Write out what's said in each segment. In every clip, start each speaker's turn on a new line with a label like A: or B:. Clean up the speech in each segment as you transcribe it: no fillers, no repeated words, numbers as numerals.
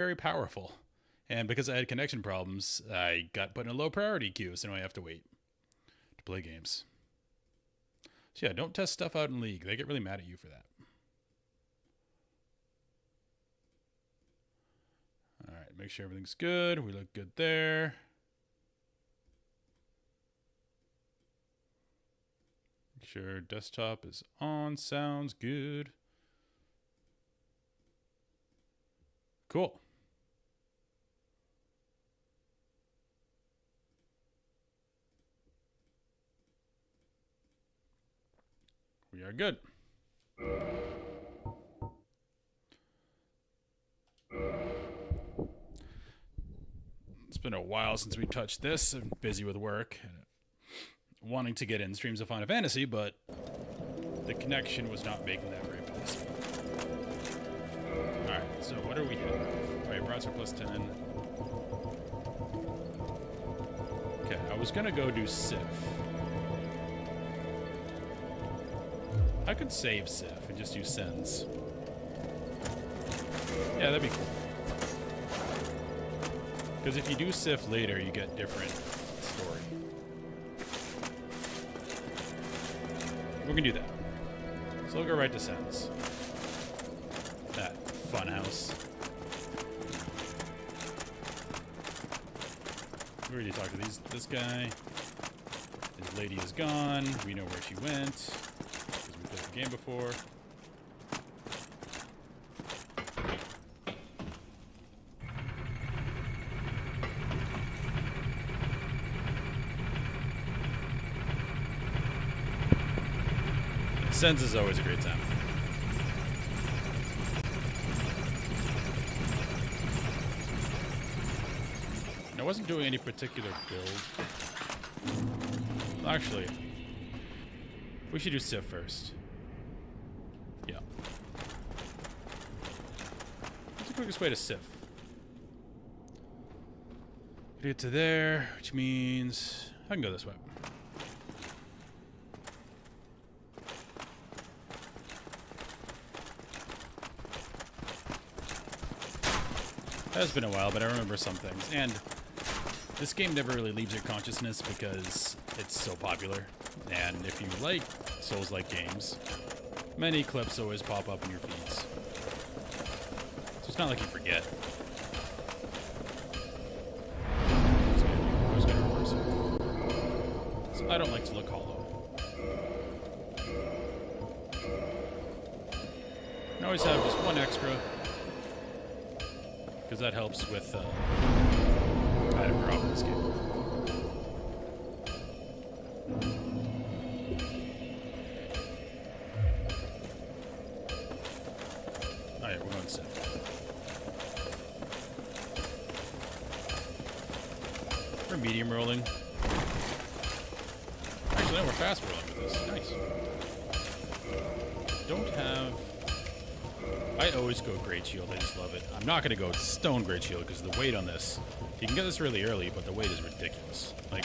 A: very powerful. And because I had connection problems, I got put in a low priority queue, so now I have to wait to play games. So yeah, don't test stuff out in League. They get really mad at you for that. All right, make sure everything's good. We look good there. Make sure desktop is on. Sounds good. Cool. We are good. It's been a while since we touched this. I'm busy with work and wanting to get in streams of Final Fantasy, but the connection was not making that very possible. Alright, so what are we hitting? Alright, routes are plus 10. Okay, I was gonna go do Sif. I could save Sif and just use Sens. Yeah, that'd be cool. Because if you do Sif later, you get different story. We're gonna do that. So we'll go right to Sens. That fun house. We already talked to this guy. His lady is gone. We know where she went. Because we played the game before. Sens is always a great time. I wasn't doing any particular build. Actually, we should do Sif first. Yeah. What's the quickest way to Sif? Get to there, which means I can go this way. It's been a while, but I remember some things. And this game never really leaves your consciousness because it's so popular. And if you like Souls-like games, many clips always pop up in your feeds. So it's not like you forget. I was gonna reverse it. So I don't like to look hollow. I always have just one extra, because that helps with item drop in this game. Alright, we're going Sif. We're medium rolling. Actually, no, we're fast rolling with this. Nice. Don't have... I always go Great Shield. I just love it. I'm not going to go Stone Great Shield because the weight on this... You can get this really early, but the weight is ridiculous. Like,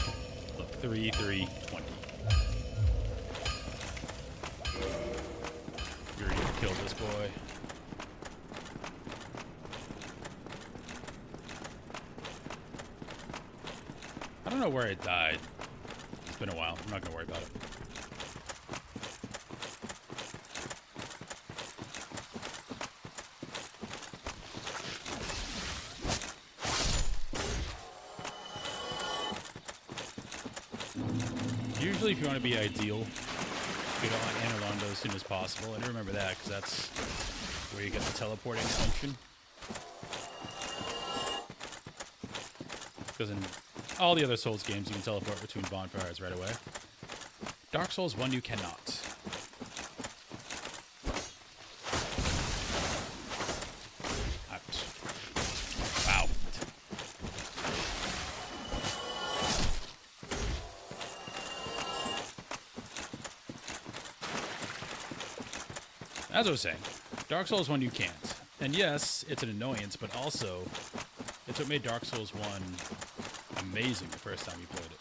A: look, 3, 3, 20. You're going to kill this boy. I don't know where it died. It's been a while. I'm not going to worry about it. Usually, if you want to be ideal, get on Anor Londo as soon as possible. And remember that, because that's where you get the teleporting function. Because in all the other Souls games, you can teleport between bonfires right away. Dark Souls 1, you cannot. Wow. As I was saying, Dark Souls 1 you can't. And yes, it's an annoyance, but also it's what made Dark Souls 1 amazing the first time you played it.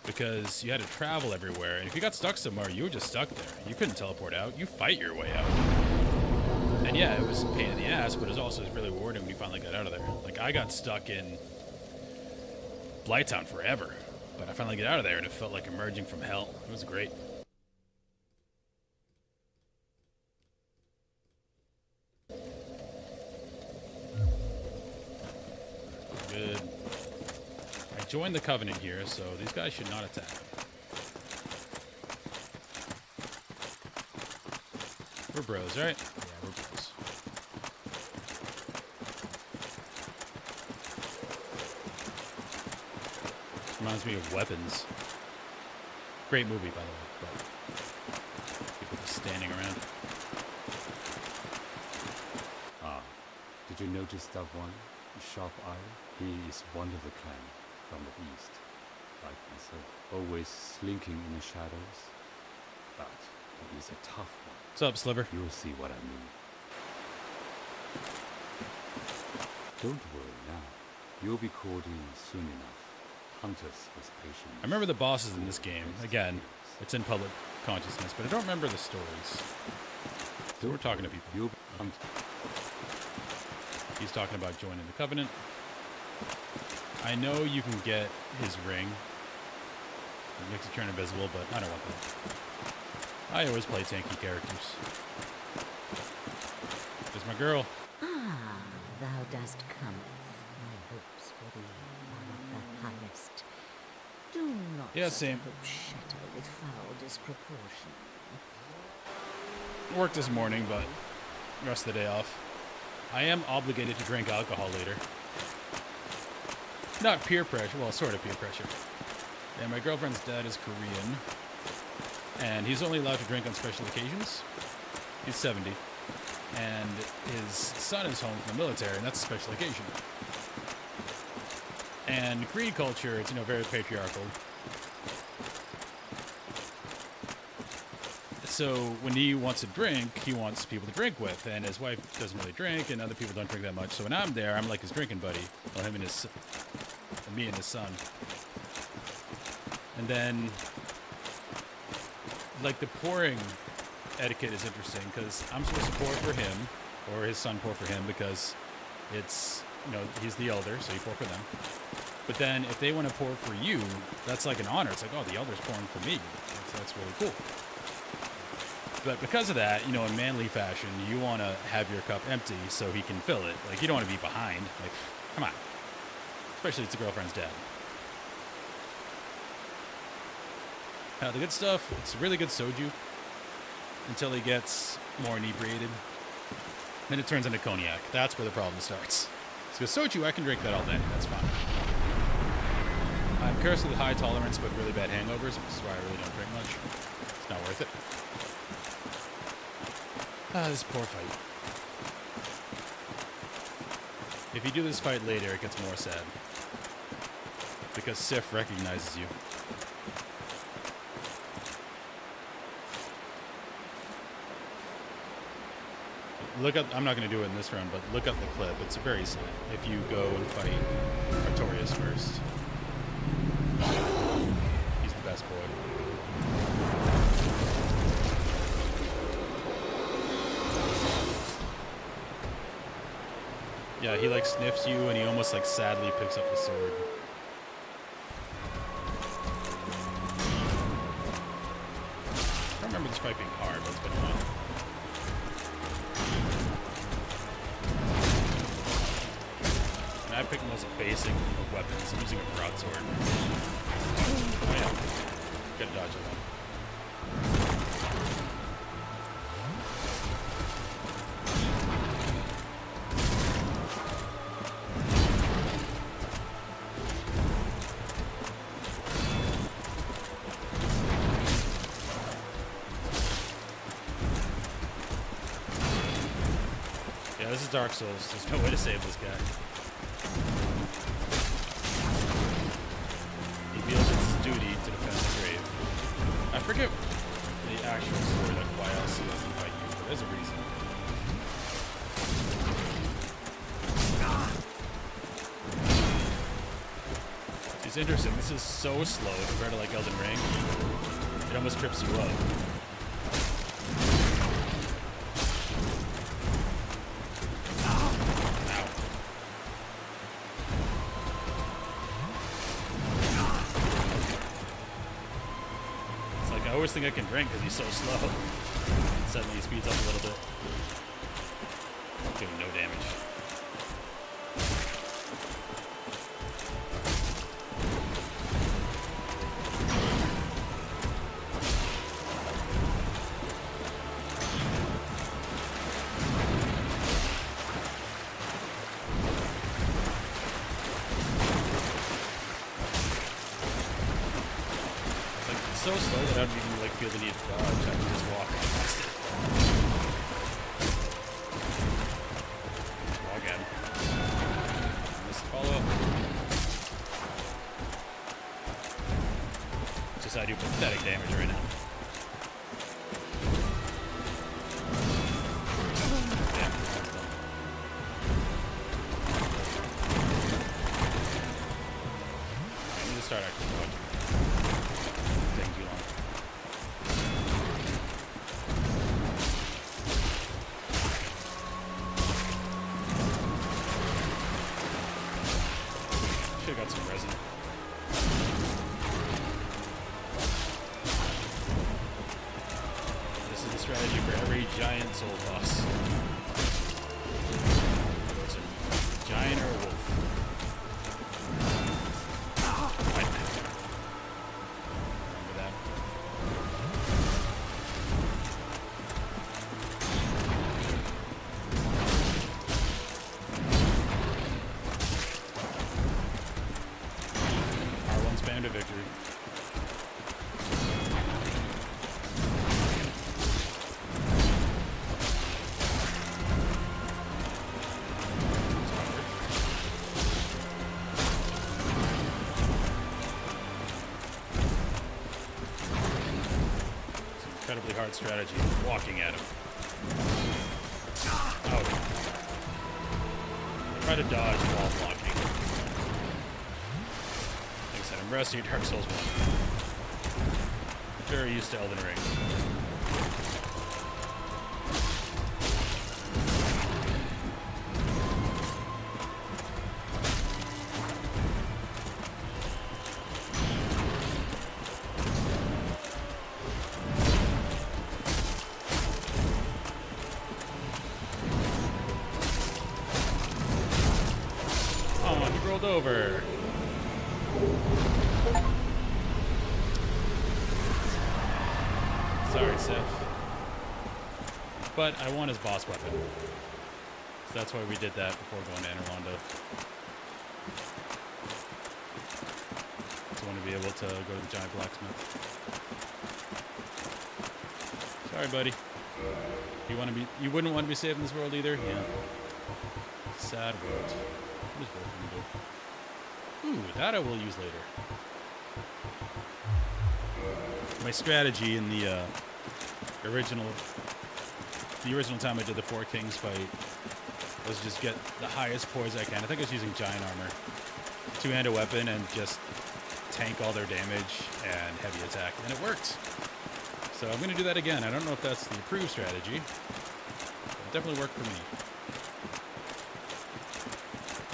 A: Because you had to travel everywhere, and if you got stuck somewhere, you were just stuck there. You couldn't teleport out. You fight your way out. And yeah, it was a pain in the ass, but it was also really rewarding when you finally got out of there. Like, I got stuck in Blighttown forever, but I finally get out of there and it felt like emerging from hell. It was great. Good. I joined the Covenant here, so these guys should not attack. We're bros, right? Yeah, we're bros. Reminds me of Weapons. Great movie, by the way, but people just standing around.
B: Ah, did you notice that one? Sharp Eye? He is one of the clan from the east, like myself, always slinking in the shadows. But he is a tough one.
A: What's up, Sliver?
B: You'll see what I mean. Don't worry now. You'll be called in soon enough. Hunters with patience.
A: I remember the bosses in this game. Again, it's in public consciousness, but I don't remember the stories. So we're talking to people.
B: You'll be hunted.
A: He's talking about joining the Covenant. I know you can get his ring. It makes you turn invisible, but I don't want that. I always play tanky characters. There's my girl.
C: Ah, thou dost cometh. My hopes for thee are at the highest. Do not
A: Yeah, same.
C: hope shatter with foul disproportion.
A: Worked this morning, but rest of the day off. I am obligated to drink alcohol later. Not peer pressure, well, sort of peer pressure. And my girlfriend's dad is Korean, and he's only allowed to drink on special occasions. He's 70, and his son is home from the military, and that's a special occasion. And Korean culture, it's, very patriarchal. So when he wants to drink, he wants people to drink with, and his wife doesn't really drink, and other people don't drink that much. So when I'm there, I'm like his drinking buddy. Well, me and his son. And then, like, the pouring etiquette is interesting because I'm supposed to pour for him, or his son pour for him, because it's, he's the elder, so you pour for them. But then if they want to pour for you, that's like an honor. It's like, oh, the elder's pouring for me. That's really cool. But because of that, in manly fashion, you want to have your cup empty so he can fill it. Like, you don't want to be behind. Like, come on. Especially if it's a girlfriend's dad. The good stuff, it's really good soju until he gets more inebriated. Then it turns into cognac. That's where the problem starts. Because soju, I can drink that all day. That's fine. I'm cursed with high tolerance but really bad hangovers, which is why I really don't drink much. It's not worth it. This poor fight. If you do this fight later, it gets more sad. Because Sif recognizes you. I'm not going to do it in this round, but look up the clip. It's very sad. If you go and fight Artorias first. He's the best boy. Yeah, he like sniffs you and he almost like sadly picks up the sword. I don't remember this fight being hard, but it's been fun. And I picked the most basic of weapons. I'm using a broadsword. Oh yeah. Gotta dodge it one. This is Dark Souls. There's no way to save this guy. He feels it's his duty to defend the grave. I forget the actual story, like why else he doesn't fight you, but there's a reason. It's interesting. This is so slow compared to like Elden Ring. It almost trips you up. always think I can drink because he's so slow. Suddenly he speeds up a little bit. Doing no damage. So slow that I don't even like feel the need to dodge. I can just walk past it. Well, again. Missed the follow up. Just I do pathetic damage right now. Damn, that's done. I need to start actually dodging. Taking too long. Should've got some resin. This is the strategy for every giant soul boss. It's a giant or a wolf. Remember that. R1 spam to victory. It's an incredibly hard strategy. Walking at him. Oh. Try to dodge while blocking. Like I said, I'm rusty at Dark Souls 1. Very used to Elden Ring. Oh, he rolled over. Sorry, Seth. But I want his boss weapon. So that's why we did that before going to Anor Londo. Just want to be able to go to the giant blacksmith. Sorry, buddy. You wouldn't want to be safe in this world either? Yeah. Sad world. What is world gonna do? Ooh, that I will use later. My strategy in the original time I did the Four Kings fight was just get the highest poise I can. I think I was using giant armor, two-handed weapon, and just tank all their damage and heavy attack, and it worked. So I'm going to do that again. I don't know if that's the approved strategy, but it definitely worked for me.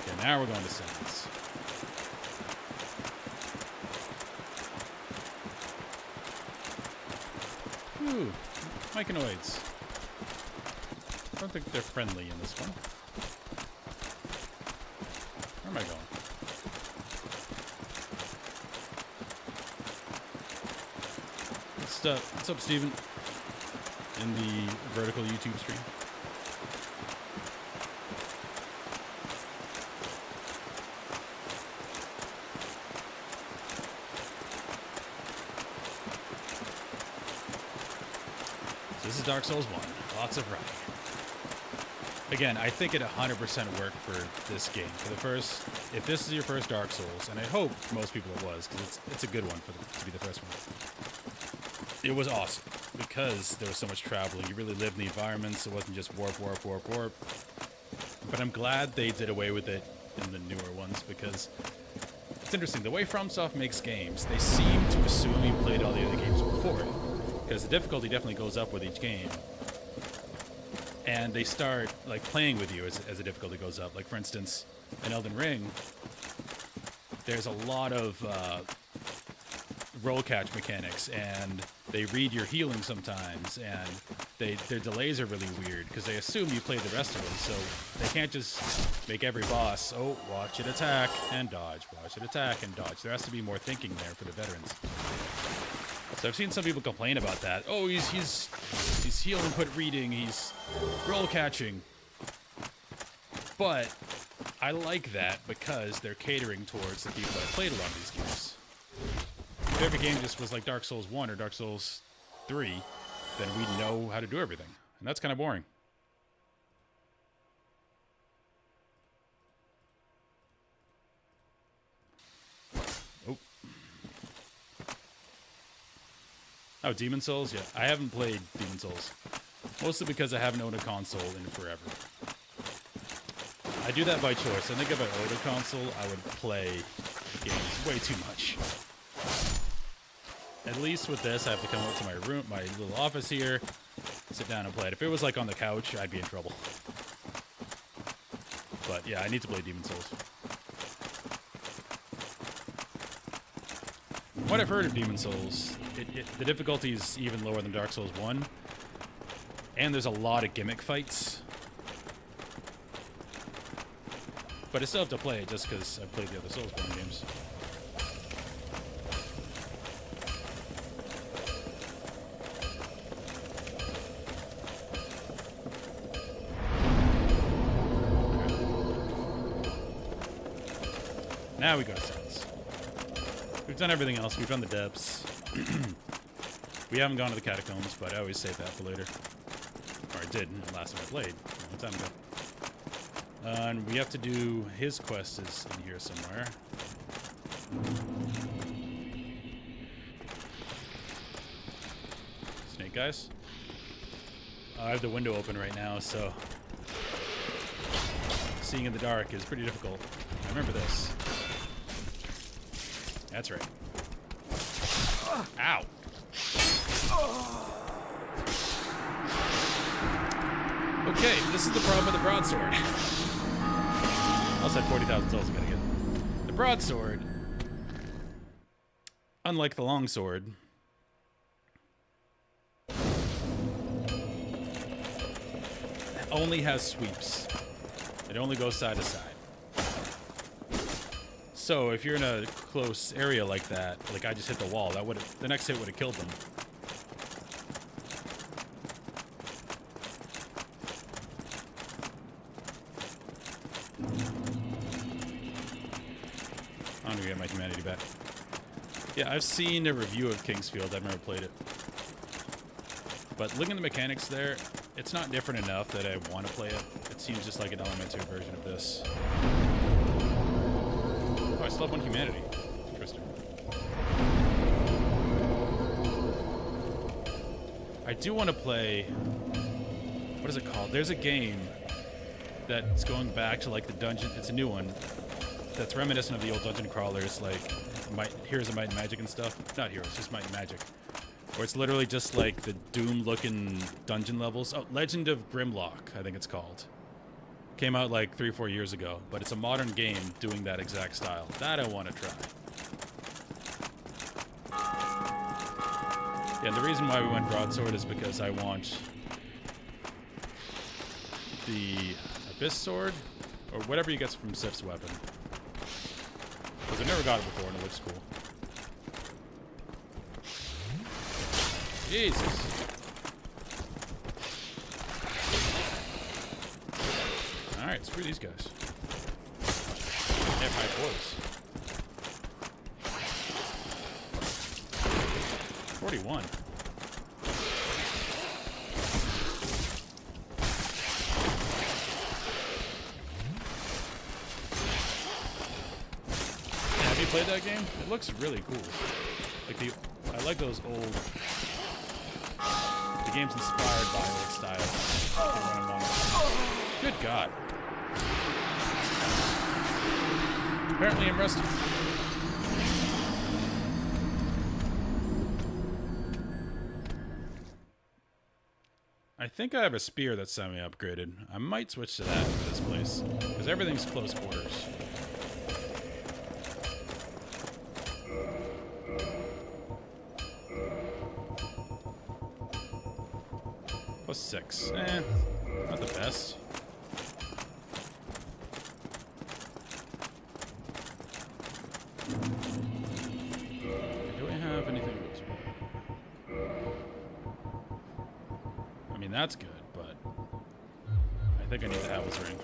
A: Okay, now we're going to Sins. Ooh, myconoids. I don't think they're friendly in this one. Where am I going? What's up, Steven? In the vertical YouTube stream. So this is Dark Souls 1. Lots of running. Again, I think it 100% worked for this game. For the first, if this is your first Dark Souls, and I hope for most people it was, because it's a good one to be the first one. It was awesome because there was so much traveling. You really lived in the environments. It wasn't just warp, warp, warp, warp. But I'm glad they did away with it in the newer ones because it's interesting. The way FromSoft makes games, they seem to assume you played all the other games before, because the difficulty definitely goes up with each game. And they start like playing with you as the difficulty goes up. Like for instance, in Elden Ring, there's a lot of roll catch mechanics, and they read your healing sometimes, and their delays are really weird because they assume you played the rest of them, so they can't just make every boss, oh, watch it attack and dodge, watch it attack and dodge. There has to be more thinking there for the veterans. So I've seen some people complain about that. Oh, he's heal input reading, he's roll catching. But I like that because they're catering towards the people that played a lot of these games. If every game just was like Dark Souls 1 or Dark Souls 3, then we'd know how to do everything. And that's kind of boring. Oh, Demon Souls? Yeah, I haven't played Demon Souls. Mostly because I haven't owned a console in forever. I do that by choice. I think if I owned a console, I would play games way too much. At least with this, I have to come up to my room, my little office here, sit down and play it. If it was like on the couch, I'd be in trouble. But yeah, I need to play Demon Souls. What I've heard of Demon Souls, the difficulty is even lower than Dark Souls 1. And there's a lot of gimmick fights. But I still have to play it just because I've played the other Soulsborne games. Now we go to Sense. We've done everything else. We've done the depths. We haven't gone to the catacombs, but I always save that for later. Or I did last time I played, a long time ago. And we have to do his quest is in here somewhere. Snake guys. I have the window open right now, so seeing in the dark is pretty difficult. I remember this. That's right. Ow. Okay, this is the problem with the broadsword. Also had 40,000 souls I gotta get. The broadsword, unlike the longsword, only has sweeps. It only goes side to side. So if you're in a close area like that, like I just hit the wall, that would the next hit would have killed them. I'm gonna get my humanity back. Yeah, I've seen a review of Kingsfield. I've never played it. But looking at the mechanics there, it's not different enough that I want to play it. It seems just like an elementary version of this. Oh, I still have one humanity. Interesting. I do want to play... What is it called? There's a game that's going back to like the dungeon. It's a new one. That's reminiscent of the old dungeon crawlers, like Heroes of Might and Magic and stuff. Not Heroes, just Might and Magic. Where it's literally just like the Doom-looking dungeon levels. Oh, Legend of Grimlock, I think it's called. Came out like 3 or 4 years ago, but it's a modern game doing that exact style. That I want to try. Yeah, and the reason why we went Broadsword is because I want the Abyss Sword, or whatever you get from Sif's weapon. Because I've never got it before and it looks cool. Jesus. Alright, screw these guys. They have high voice. 41. Have you played that game? It looks really cool. Like I like those old... The game's inspired by old style. Good God. Apparently I'm rusty. I think I have a spear that's semi-upgraded. I might switch to that for this place, because everything's close quarters. that's good, but I think I need the Howl's Ring.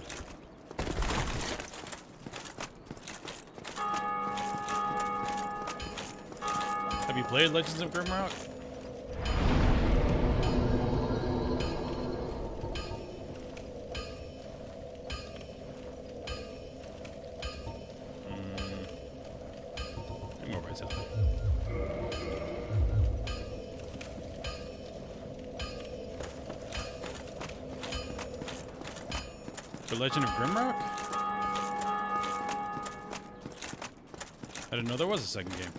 A: Have you played Legends of Grimrock? More right out. The Legend of Grimrock? I didn't know there was a second game.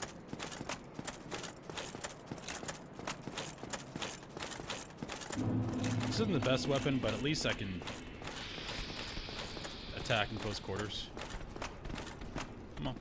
A: This isn't the best weapon, but at least I can attack in close quarters. Come on.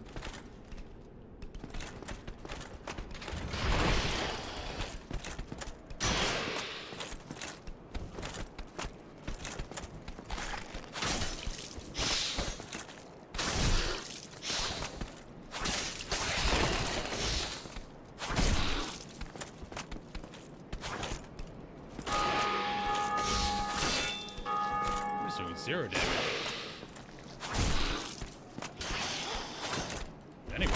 A: Doing 0 damage. Anyway.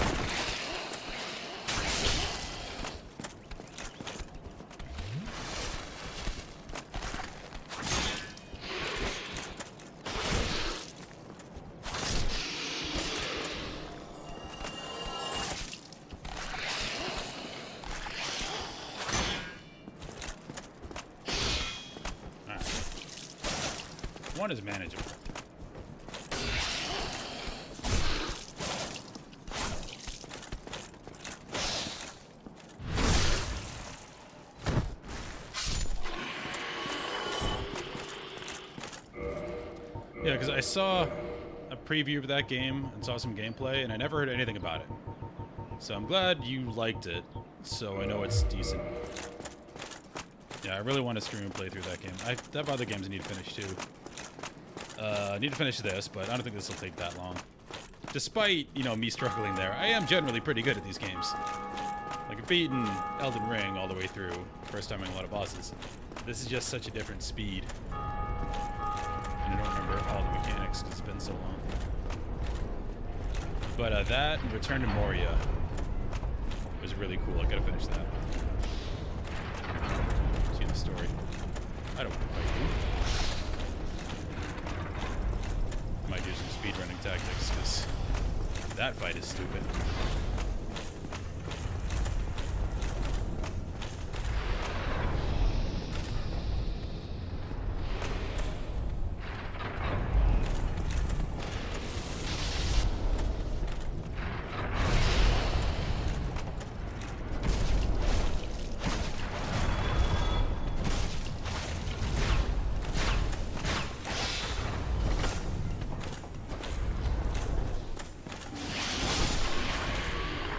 A: One is manageable. Yeah, because I saw a preview of that game and saw some gameplay, and I never heard anything about it. So I'm glad you liked it, so I know it's decent. Yeah, I really want to stream and play through that game. I have other games I need to finish too. I need to finish this, but I don't think this will take that long. Despite, you know, me struggling there, I am generally pretty good at these games. Like, I've beaten Elden Ring all the way through, first time in a lot of bosses. This is just such a different speed. And I don't remember all the mechanics because it's been so long. But that and Return to Moria was really cool. I gotta finish that. See the story. I don't want to fight you. Might do some speedrunning tactics, because that fight is stupid.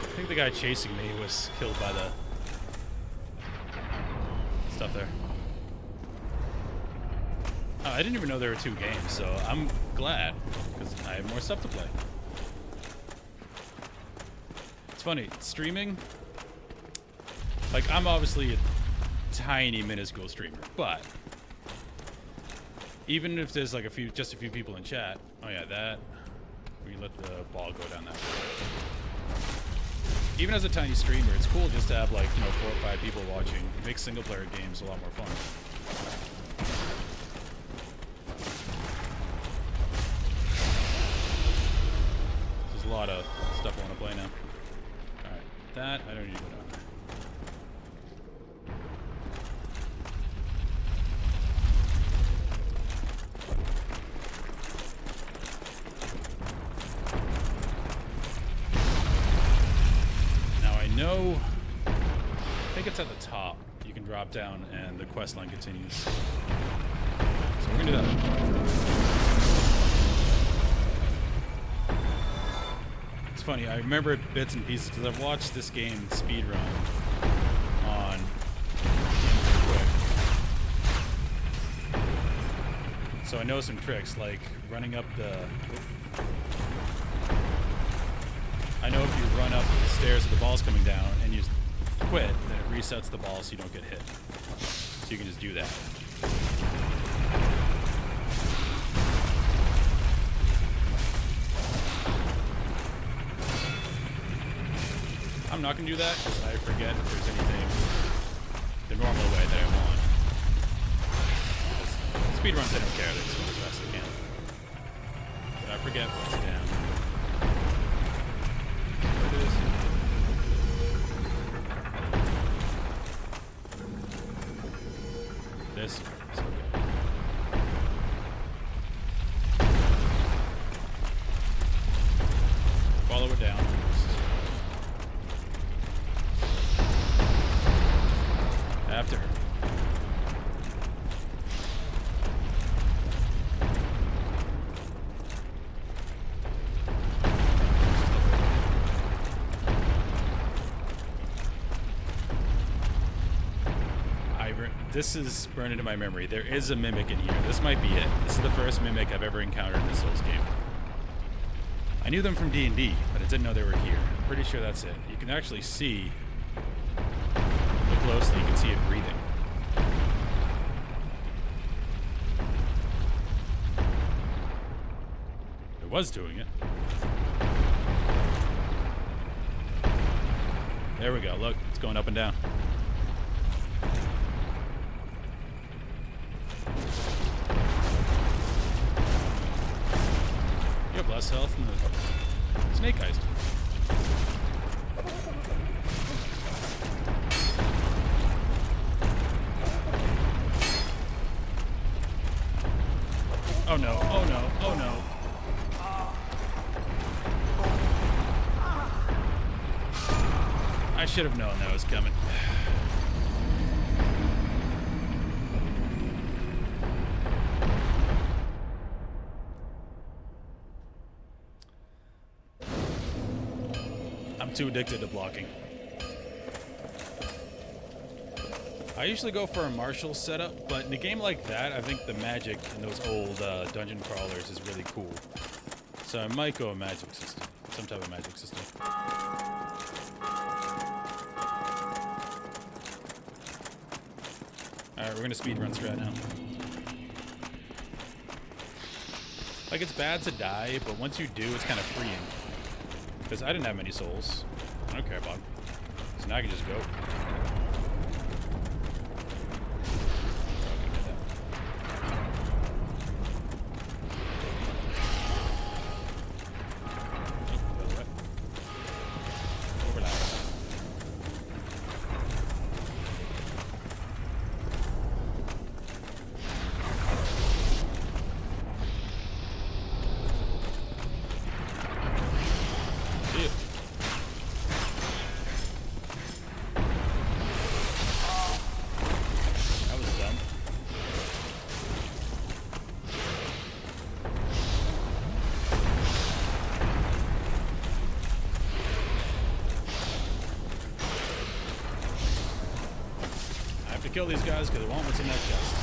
A: I think the guy chasing me was killed by the stuff there. Oh, I didn't even know there were 2 games, so I'm glad, because I have more stuff to play. It's funny, streaming, like, I'm obviously a tiny, minuscule streamer, but even if there's like just a few people in chat, oh yeah, that, we let the ball go down that way. Even as a tiny streamer, it's cool just to have, like, you know, 4 or 5 people watching. It makes single-player games a lot more fun. There's a lot of stuff I want to play now. Alright, that, I don't need to go down there. No, I think it's at the top. You can drop down and the quest line continues. So we're gonna do that. It's funny, I remember bits and pieces because I've watched this game speedrun on quick. So I know some tricks like running up the... I know if you run up the stairs with the ball's coming down and you quit, then it resets the ball so you don't get hit. So you can just do that. I'm not going to do that because I forget if there's anything the normal way that I want. Speedruns, I don't care. They just go as fast as I can. But I forget what's down. What it is. This is okay. Follow it down first. After her. This is burned into my memory. There is a mimic in here. This might be it. This is the first mimic I've ever encountered in a Souls game. I knew them from D&D, but I didn't know they were here. I'm pretty sure that's it. You can actually see, look closely, you can see it breathing. It was doing it. There we go. Look, it's going up and down. You have less health than the snake eyes do. Oh no, oh no, oh no. I should have known that was coming. I'm too addicted to blocking. I usually go for a martial setup, but in a game like that, I think the magic in those old dungeon crawlers is really cool. So I might go a magic system. Some type of magic system. Alright, we're gonna speedrun strat now. Like, it's bad to die, but once you do, it's kind of freeing. Because I didn't have many souls. I don't care about them. So now I can just go. Kill these guys because I want what's in that chest.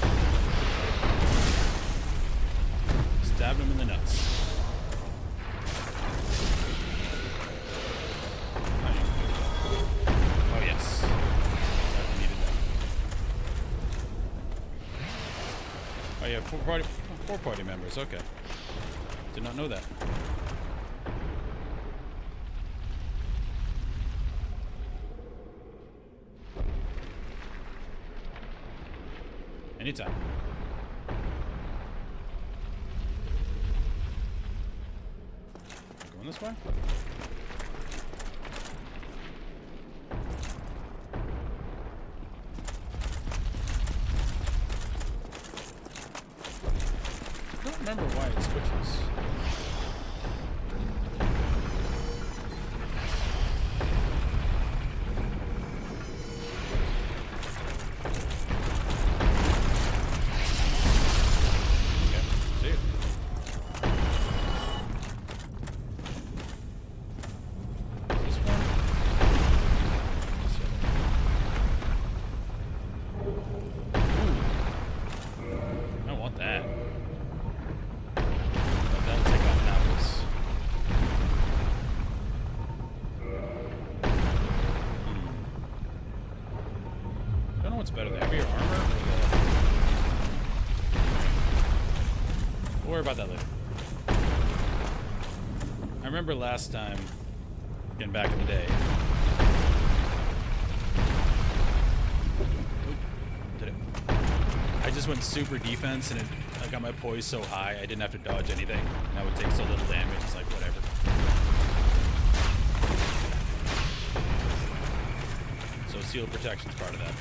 A: Stab them in the nuts. Oh yes. I needed that. Oh yeah, four party members, okay. Did not know that. Anytime. Going this way? I don't remember why it switches. What's better, the heavier armor or the... We'll worry about that later. I remember last time, getting back in the day, just went super defense, and I got my poise so high I didn't have to dodge anything, and I would take so little damage. It's like whatever. So seal protection's part of that.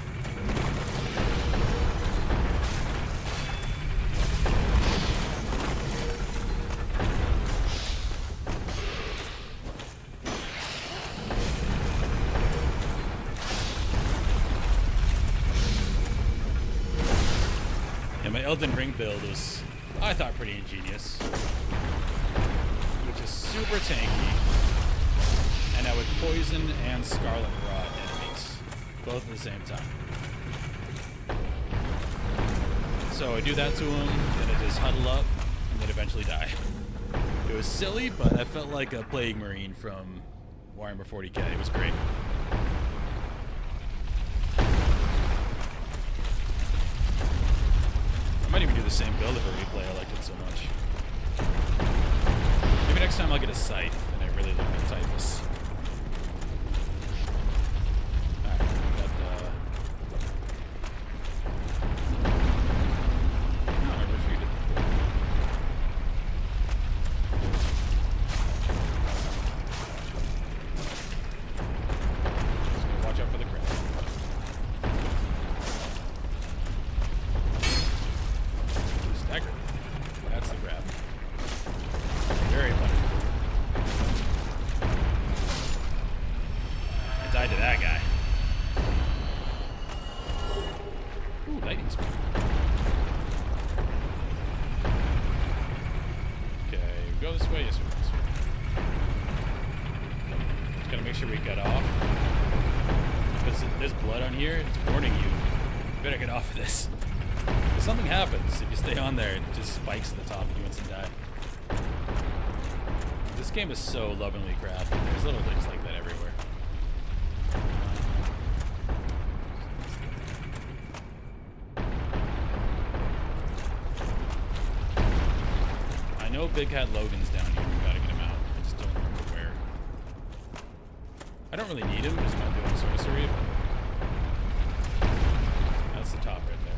A: My Elden Ring build was, I thought, pretty ingenious. Which is super tanky. And I would poison and scarlet rot enemies. Both at the same time. So I do that to them, then I just huddle up, and then eventually die. It was silly, but I felt like a Plague Marine from Warhammer 40k. It was great. I might even do the same build if I replay. I liked it so much. Maybe next time I'll get a scythe and I really look at typhus. Alright, we got I retreated. Just gotta watch out for the crab. Stagger. That's the grab. Very funny. I died to that guy. Ooh, lightning speed. Okay, we go this way, yes, we go this way. Just gotta make sure we get off. Because there's blood on here, it's warning you. You better get off of this. If something happens, if you stay on there, it just spikes at the top and you instantly die. This game is so lovingly crafted. There's little things like that everywhere. I know Big Hat Logan's down here. We gotta get him out. I just don't remember where. I don't really need him because I'm not doing sorcery. That's the top right there.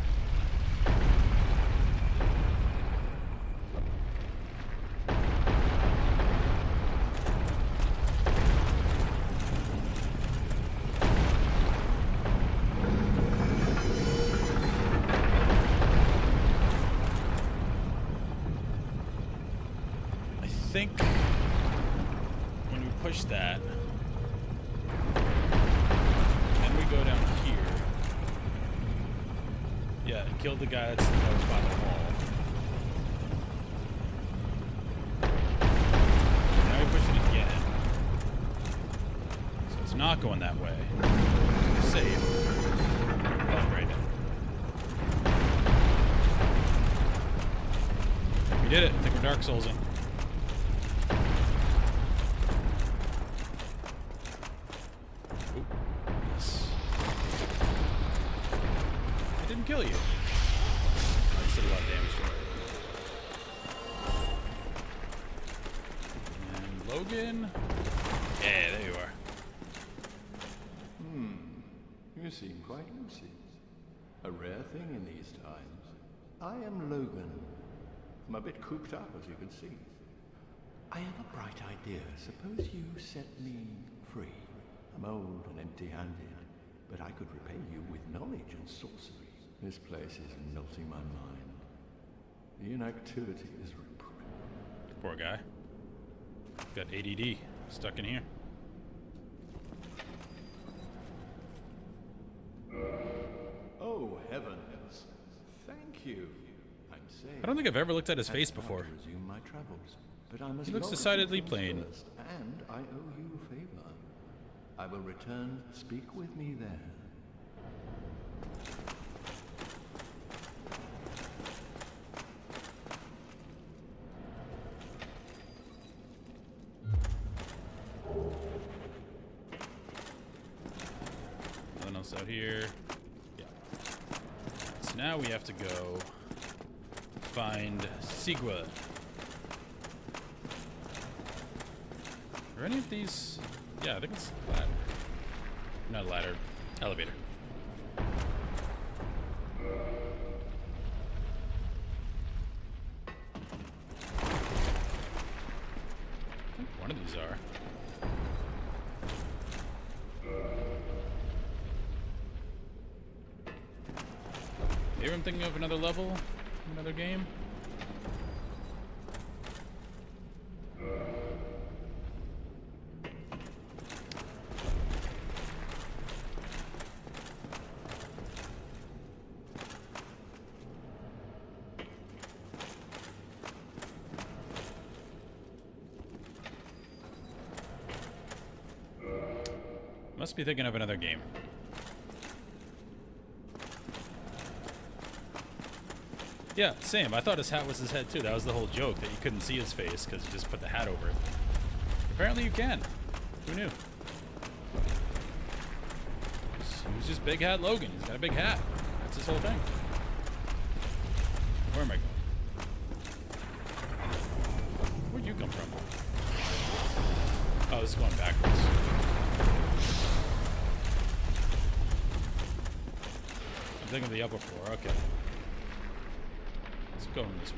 A: I think when we push that, then we go down here. Yeah, it killed the guy that was by the wall. Now we push it again. So it's not going that way. We're safe. But right now. We did it. I think we're Dark Soulsing. Kill you. I just did a lot of damage to him. And Logan. Yeah, there you are.
D: You seem quite lucid. A rare thing in these times. I am Logan. I'm a bit cooped up, as you can see. I have a bright idea. Suppose you set me free. I'm old and empty-handed, but I could repay you with knowledge and sorcery. This place is melting my mind. The inactivity is repressed.
A: Poor guy. Got ADD stuck in here.
D: Oh, heavens. Thank you. I'm safe.
A: I don't think I've ever looked at his face before.
D: Resume my travels, but I must
A: He looks
D: log
A: decidedly
D: things
A: plain.
D: first, and I owe you a favor. I will return. Speak with me there.
A: Nothing else out here. Yeah. So now we have to go find Sigua. Are any of these? Yeah, I think it's a ladder. Not a ladder. Elevator. bizarre. Maybe I'm thinking of another level, another game. Must be thinking of another game. Yeah, same. I thought his hat was his head too. That was the whole joke, that you couldn't see his face because you just put the hat over it. Apparently you can. Who knew? He was just Big Hat Logan. He's got a big hat. That's his whole thing. Where am I going? Where'd you come from? Oh, this is going backwards. I'm thinking of the upper floor. Okay. Let's go in this way.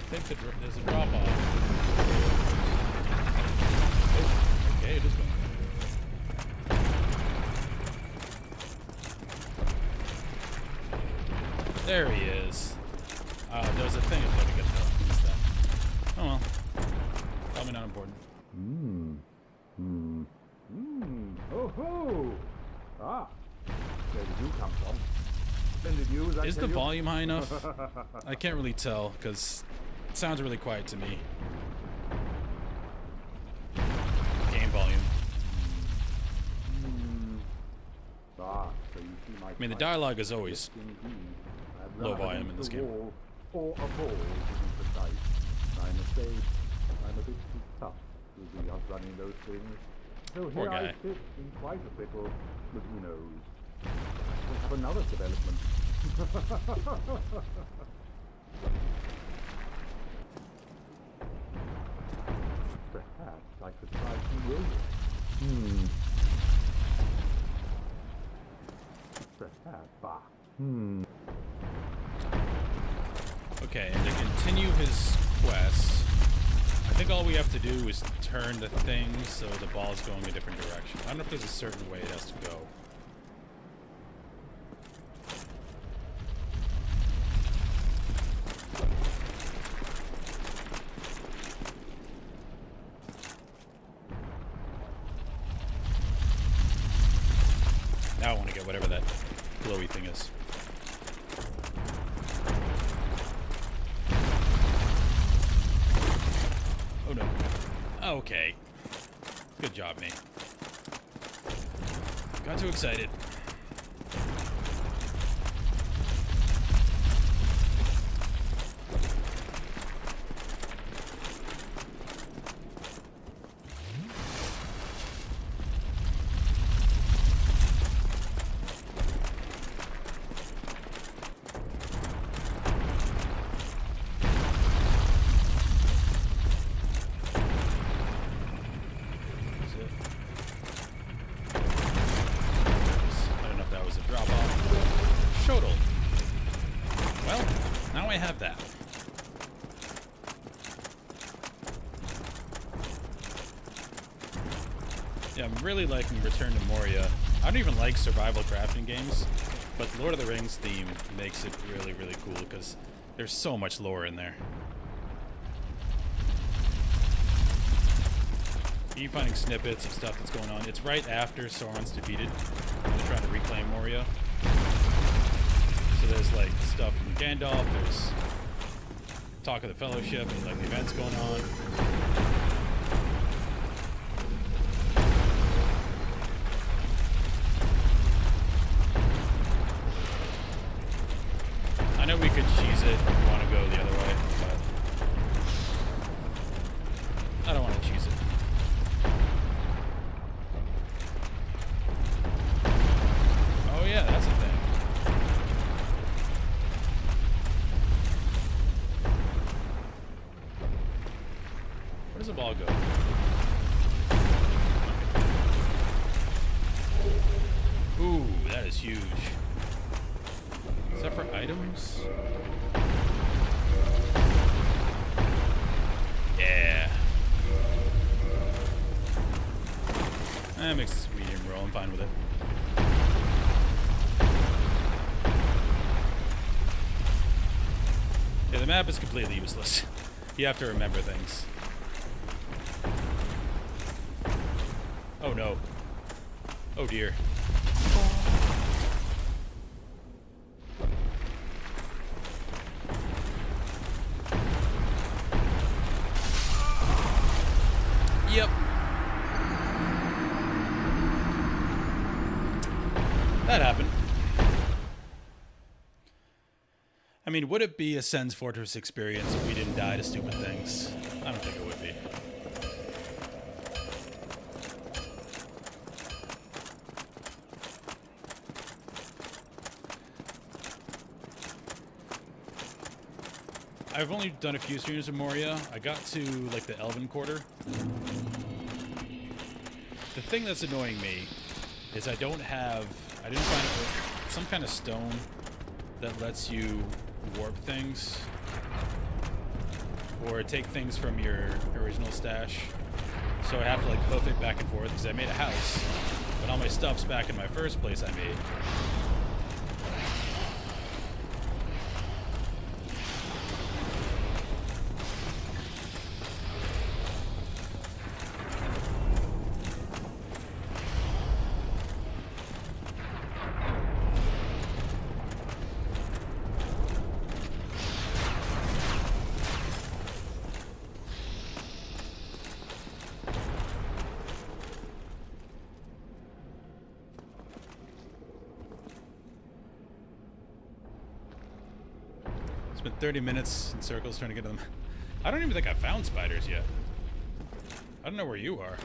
A: I think there's a drop off. Oh, okay, it is going. There he is. There was a thing I tried to get to. Missed that. Oh well. Probably not important.
E: Oh ho! Ah, where did you come from? Splendid news, I
A: Is
E: tell
A: the
E: you.
A: volume high enough? I can't really tell because it sounds really quiet to me. Game volume.
E: Ah, so you see my
A: I mean, the
E: point.
A: dialogue is always
E: Indeed. I've
A: low
E: run
A: volume in
E: against
A: this
E: the
A: game.
E: wall, or a ball, to be precise. I'm afraid I'm a bit too tough to be outrunning those things. So
A: Poor
E: here I
A: guy.
E: sit in quite a pickle, but who knows? We'll have another development. Perhaps I could try some yoga. Perhaps,
A: Okay, and to continue his quest, I think all we have to do is turn the thing so the ball's going a different direction. I don't know if there's a certain way it has to go. Now I want to get whatever that glowy thing is. Oh no. Okay. Good job, mate. Got too excited. Yeah, I'm really liking Return to Moria. I don't even like survival crafting games, but the Lord of the Rings theme makes it really, really cool because there's so much lore in there. You keep finding snippets of stuff that's going on. It's right after Sauron's defeated and they're trying to reclaim Moria. So there's like stuff from Gandalf, there's talk of the Fellowship and like the events going on. I know we could cheese it if we want to go the other way, but I don't want to cheese it. Oh yeah, that's a thing. does the ball go? Ooh, that is huge. Is that for items? Yeah. That makes this medium roll. I'm fine with it. Yeah, the map is completely useless. You have to remember things. Oh no. Oh dear. Yep. That happened. I mean, would it be a Sen's Fortress experience if we didn't die to stupid things? I don't think it would be. I've only done a few streams of Moria. I got to, like, the Elven Quarter. The thing that's annoying me is I didn't find some kind of stone that lets you warp things or take things from your original stash. So I have to, like, hoof it back and forth because I made a house, but all my stuff's back in my first place I made. Spent 30 minutes in circles trying to get them. I don't even think I found spiders yet. I don't know where you are.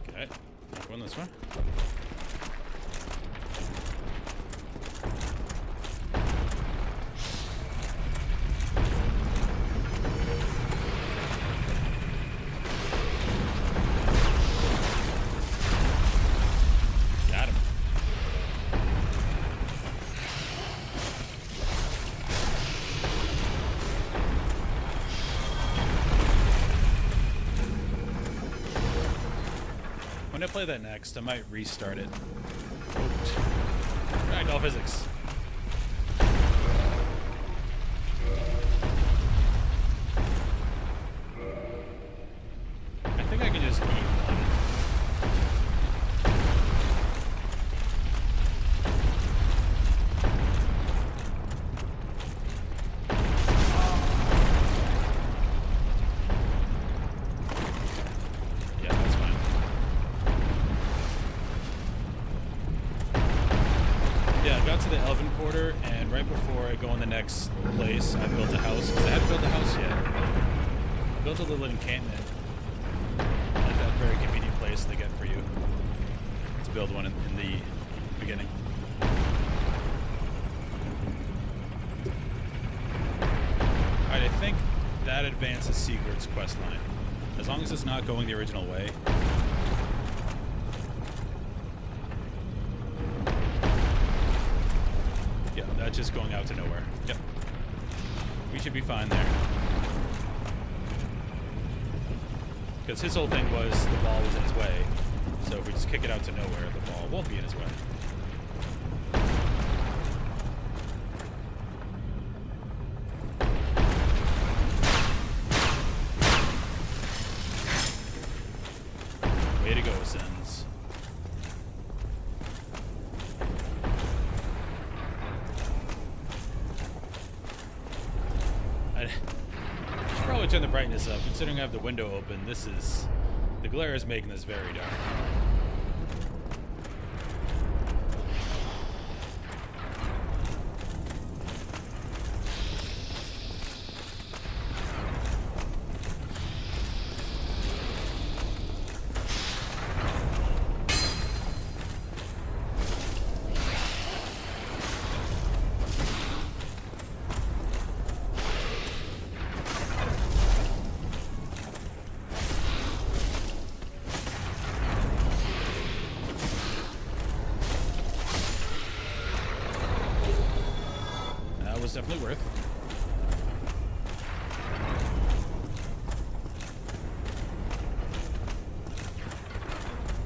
A: Okay, going this way. When I play that next, I might restart it. Ragdoll physics. I think I can just eat one. To the Elven Quarter, and right before I go in the next place, I built a house, because I hadn't built a house yet. I built a little encampment, like that very convenient place they get for you to build one in the beginning. Alright, I think that advances Sigurd's questline. As long as it's not going the original way. That's just going out to nowhere. Yep. We should be fine there. Because his whole thing was the ball was in his way. So if we just kick it out to nowhere, the ball won't be in his way. Way to go, Sins. I should probably turn the brightness up. Considering I have the window open, the glare is making this very dark. was definitely worth.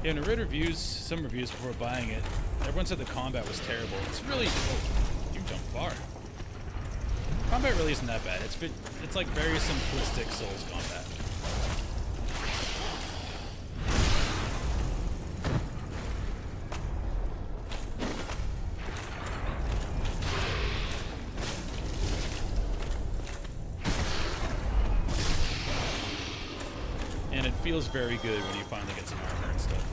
A: Yeah, and I read some reviews before buying it. Everyone said the combat was terrible. It's really... Oh, you jumped far. Combat really isn't that bad. It's like very simplistic Souls combat. And it feels very good when you finally get some armor and stuff.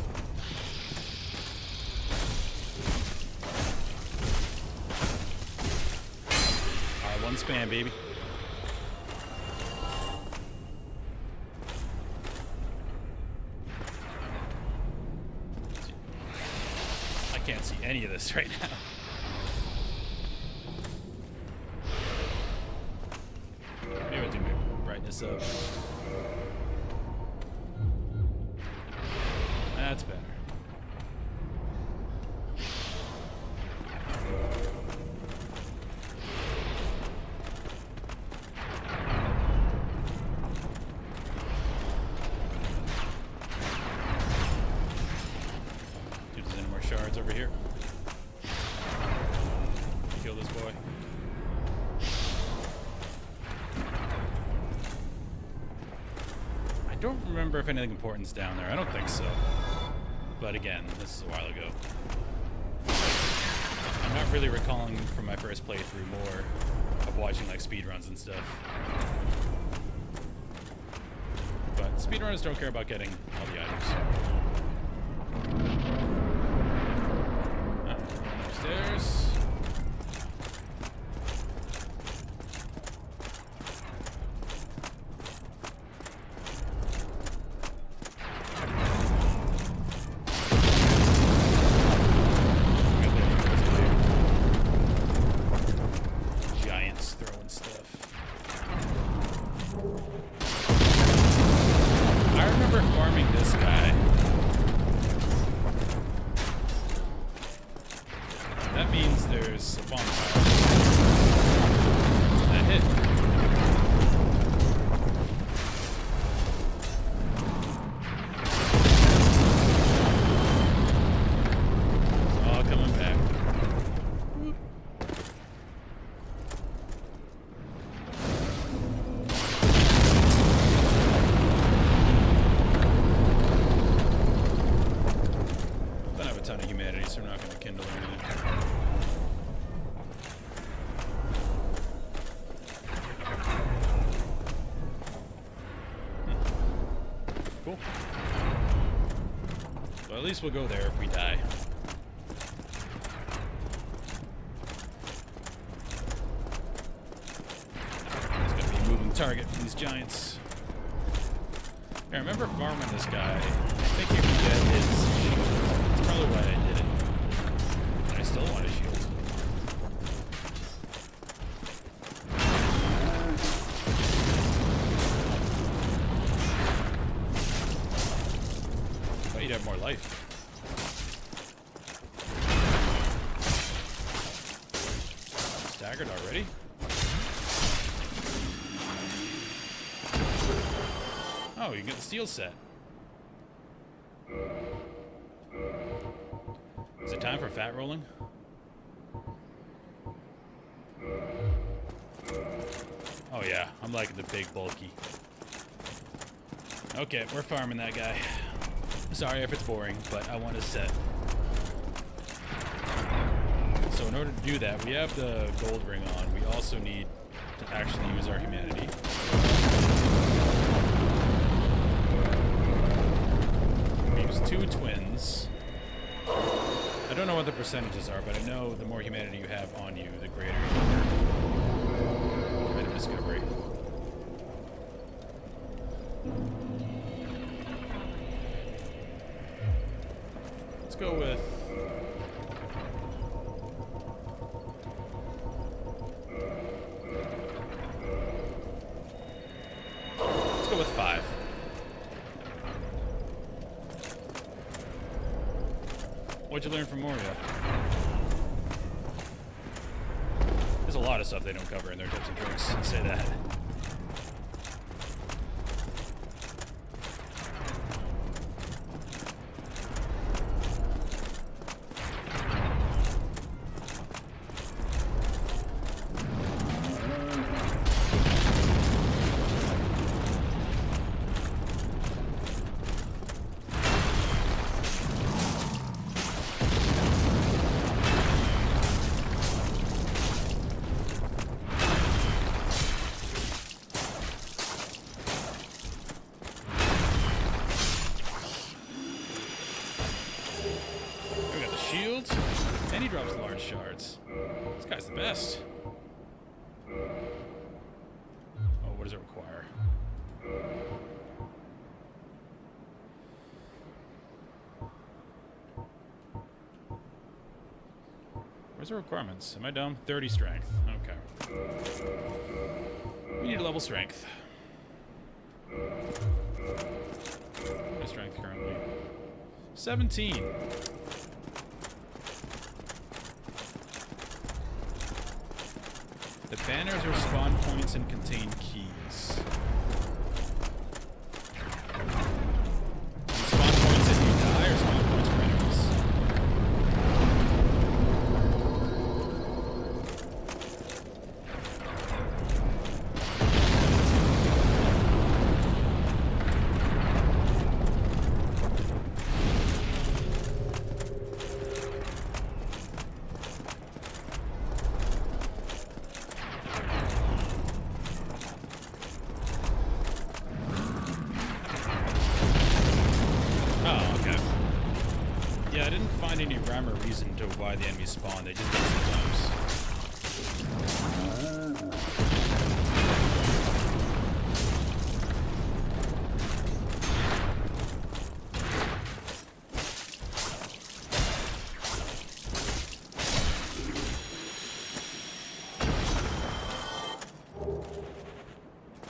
A: One spam, baby. I can't see any of this right now. Maybe I'll do my brightness up. That's better. See if there's any more shards over here. Kill this boy. I don't remember if anything important's down there. I don't think so. But again, this is a while ago. I'm not really recalling from my first playthrough more of watching like speedruns and stuff. But speedrunners don't care about getting all the items. Upstairs. Cool. Well, at least we'll go there if we die. It's gonna be a moving target for these giants. I remember farming this guy. I think you can get his shield. That's probably why I did it. And I still want a shield. But you'd have more life. Staggered already? Oh, you can get the steel set. Is it time for fat rolling? Oh yeah, I'm liking the big bulky. Okay, we're farming that guy. Sorry if it's boring, but I want to set. So in order to do that, we have the gold ring on. We also need to actually use our humanity. Use 2 twins. I don't know what the percentages are, but I know the more humanity you have on you, the greater your item discovery. Let's go with... Let's go with 5. What'd you learn from Moria? There's a lot lot of stuff they don't cover in their tips and tricks. I'll say that. And he drops large shards. This guy's the best. Oh, what does it require? Where's the requirements? Am I dumb? 30 strength. Okay. We need a level strength. My strength currently 17. The banners are spawn points and contain keys. Spawn points if you die, or spawn points for enemies? Yeah, I didn't find any rhyme or reason to why the enemies spawn. They just do sometimes.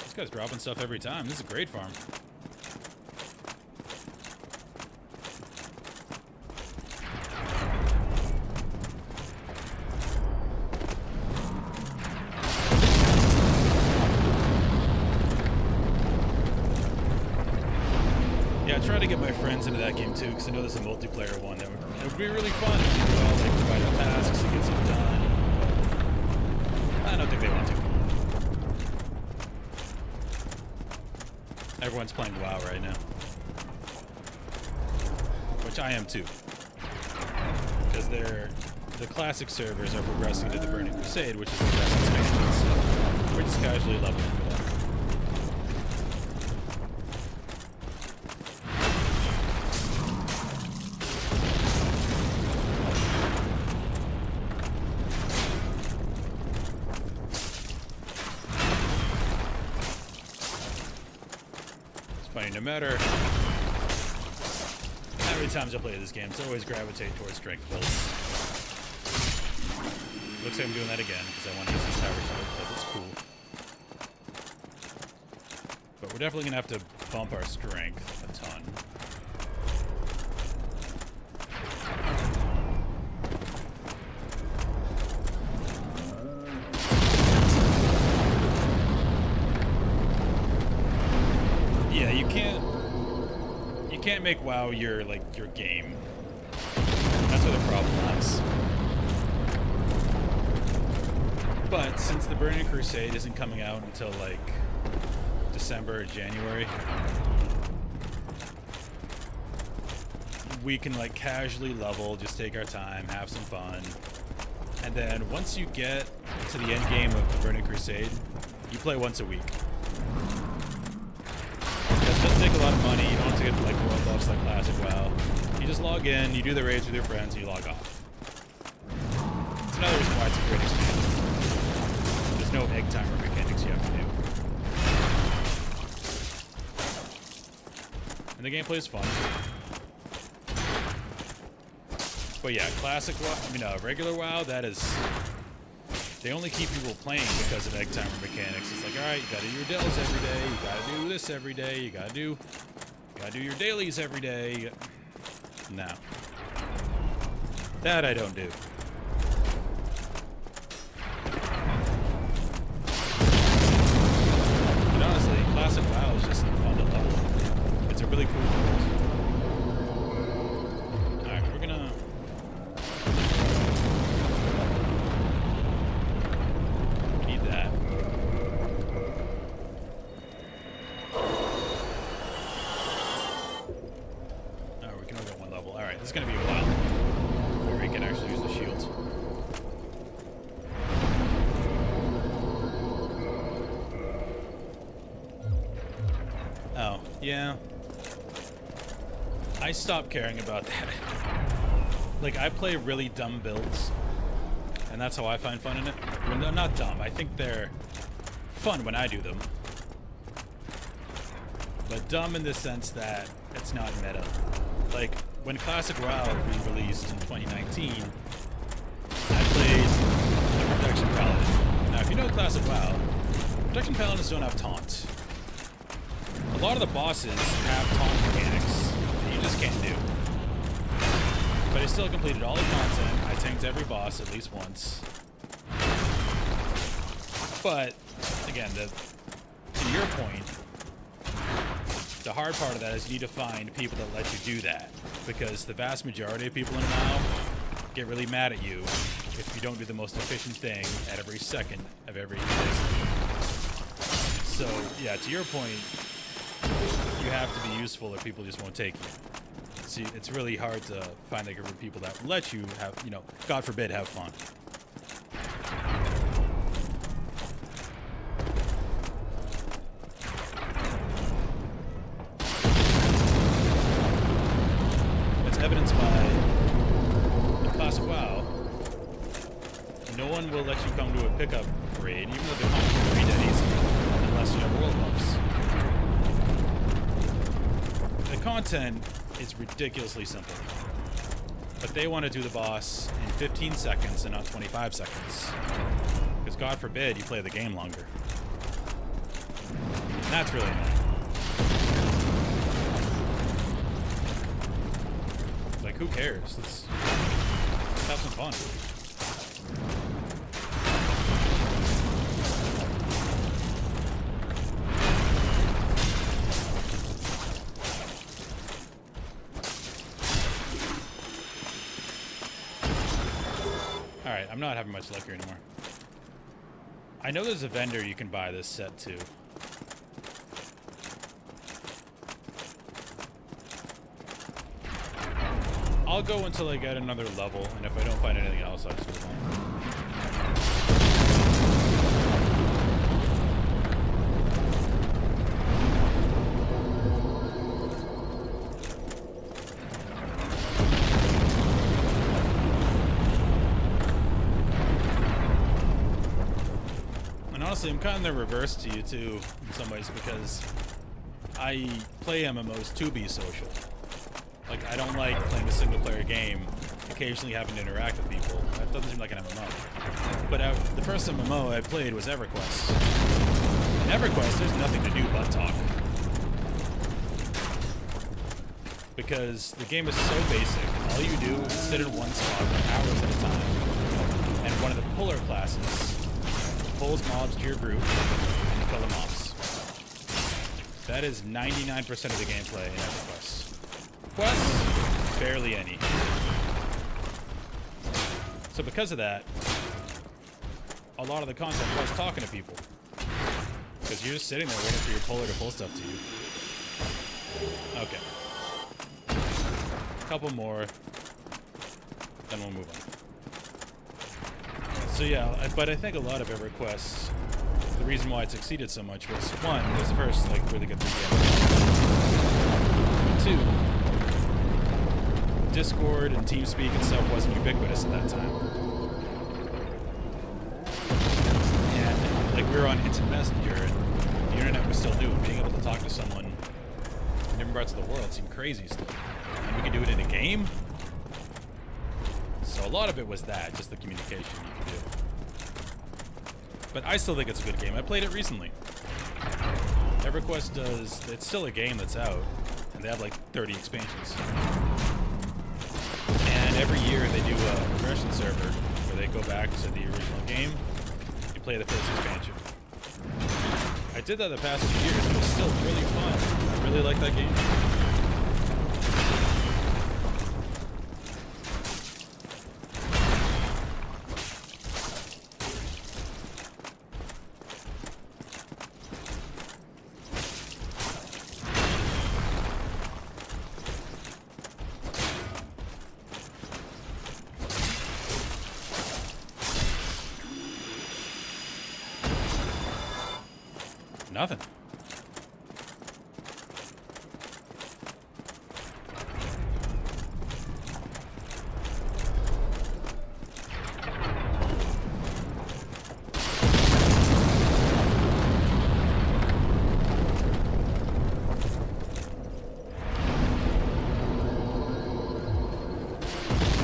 A: This guy's dropping stuff every time. This is a great farm. Yeah, I try to get my friends into that game too, because I know there's a multiplayer one that would be really fun if you could all like divide up tasks and get some done. But I don't think they want to. Everyone's playing WoW right now, which I am too, because the classic servers are progressing to the Burning Crusade, which is the best expansion. So we're just casually leveling for that. Funny, no matter how many times I play this game, it's always gravitate towards strength builds. Looks like I'm doing that again because I want to use this tower shield, but it's cool. But we're definitely going to have to bump our strength a ton. Yeah, you can't make WoW your game. That's where the problem lies. But since the Burning Crusade isn't coming out until like December or January, we can like casually level, just take our time, have some fun. And then once you get to the end game of the Burning Crusade, you play once a week. It doesn't take a lot of money. You don't have to get like world buffs like classic WoW. You just log in, you do the raids with your friends, and you log off. It's another reason why it's a great expansion. There's no egg timer mechanics you have to do. And the gameplay is fun. But yeah, classic WoW, regular WoW, that is... They only keep people playing because of egg timer mechanics. It's like, alright, you gotta do your dells every day, you gotta do this every day, you gotta do your dailies every day. No. That I don't do. classic WoW is just fun to level. It's a really cool world. Alright, we're gonna... We need that. Alright, we can only get one level. Alright, this is gonna be a while before we can actually use the shields. Oh, yeah. I stopped caring about that. Like, I play really dumb builds, and that's how I find fun in it. Well, no, not dumb. I think they're fun when I do them. But dumb in the sense that it's not meta. Like, when Classic WoW re-released in 2019, I played the Protection Paladin. Now, if you know Classic WoW, Protection Paladins don't have taunts. A lot of the bosses have taunt mechanics that you just can't do. But I still completed all the content. I tanked every boss at least once. But, again, to your point, the hard part of that is you need to find people that let you do that. Because the vast majority of people in WoW get really mad at you if you don't do the most efficient thing at every second of every day. So, yeah, to your point, you have to be useful or people just won't take you. See, it's really hard to find a group of people that let you have, you know, God forbid, have fun. It's evidenced by the Classic WoW. No one will let you come to a pickup raid, even though the content raid that easy, unless you have world buffs. The content is ridiculously simple, but they want to do the boss in 15 seconds and not 25 seconds. Because God forbid you play the game longer. And that's really annoying. Like, who cares? Let's have some fun. Alright, I'm not having much luck here anymore. I know there's a vendor you can buy this set to. I'll go until I get another level, and if I don't find anything else, I'll just move on. Honestly, I'm kind of the reverse to you too, in some ways, because I play MMOs to be social. Like, I don't like playing a single-player game, occasionally having to interact with people. That doesn't seem like an MMO. But the first MMO I played was EverQuest. In EverQuest, there's nothing to do but talk. Because the game is so basic. All you do is sit in one spot for hours at a time. And one of the puller classes pulls mobs to your group, and you kill the mobs. That is 99% of the gameplay in EverQuest. Quests, barely any. So because of that, a lot of the content was talking to people. Because you're just sitting there waiting for your puller to pull stuff to you. Okay. A couple more, then we'll move on. So yeah, but I think a lot of EverQuest, the reason why it succeeded so much was, one, it was the first like really good game. Two, Discord and TeamSpeak and stuff wasn't ubiquitous at that time. And like we were on Instant Messenger, and the internet was still new. Being able to talk to someone in different parts of the world seemed crazy still. And we could do it in a game. So a lot of it was that, just the communication you could do. But I still think it's a good game. I played it recently. EverQuest does, it's still a game that's out, and they have like 30 expansions. And every year they do a progression server where they go back to the original game. You play the first expansion. I I did that the past 2 years. It was still really fun. I really like that game. Nothing.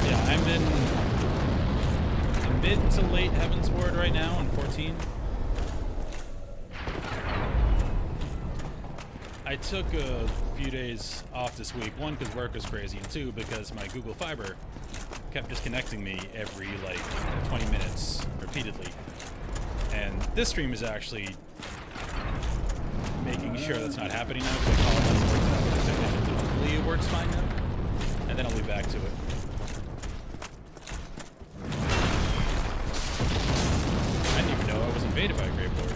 A: Yeah, I'm in the mid to late Heaven's Ward right now on 14. I took a few days off this week, one because work was crazy, and two because my Google Fiber kept disconnecting me every like 20 minutes repeatedly. And this stream is actually making sure that's not happening now because I call it and works out with the technicians, and hopefully it works fine now. And then I'll be back to it. I didn't even know I was invaded by a Grave Lord.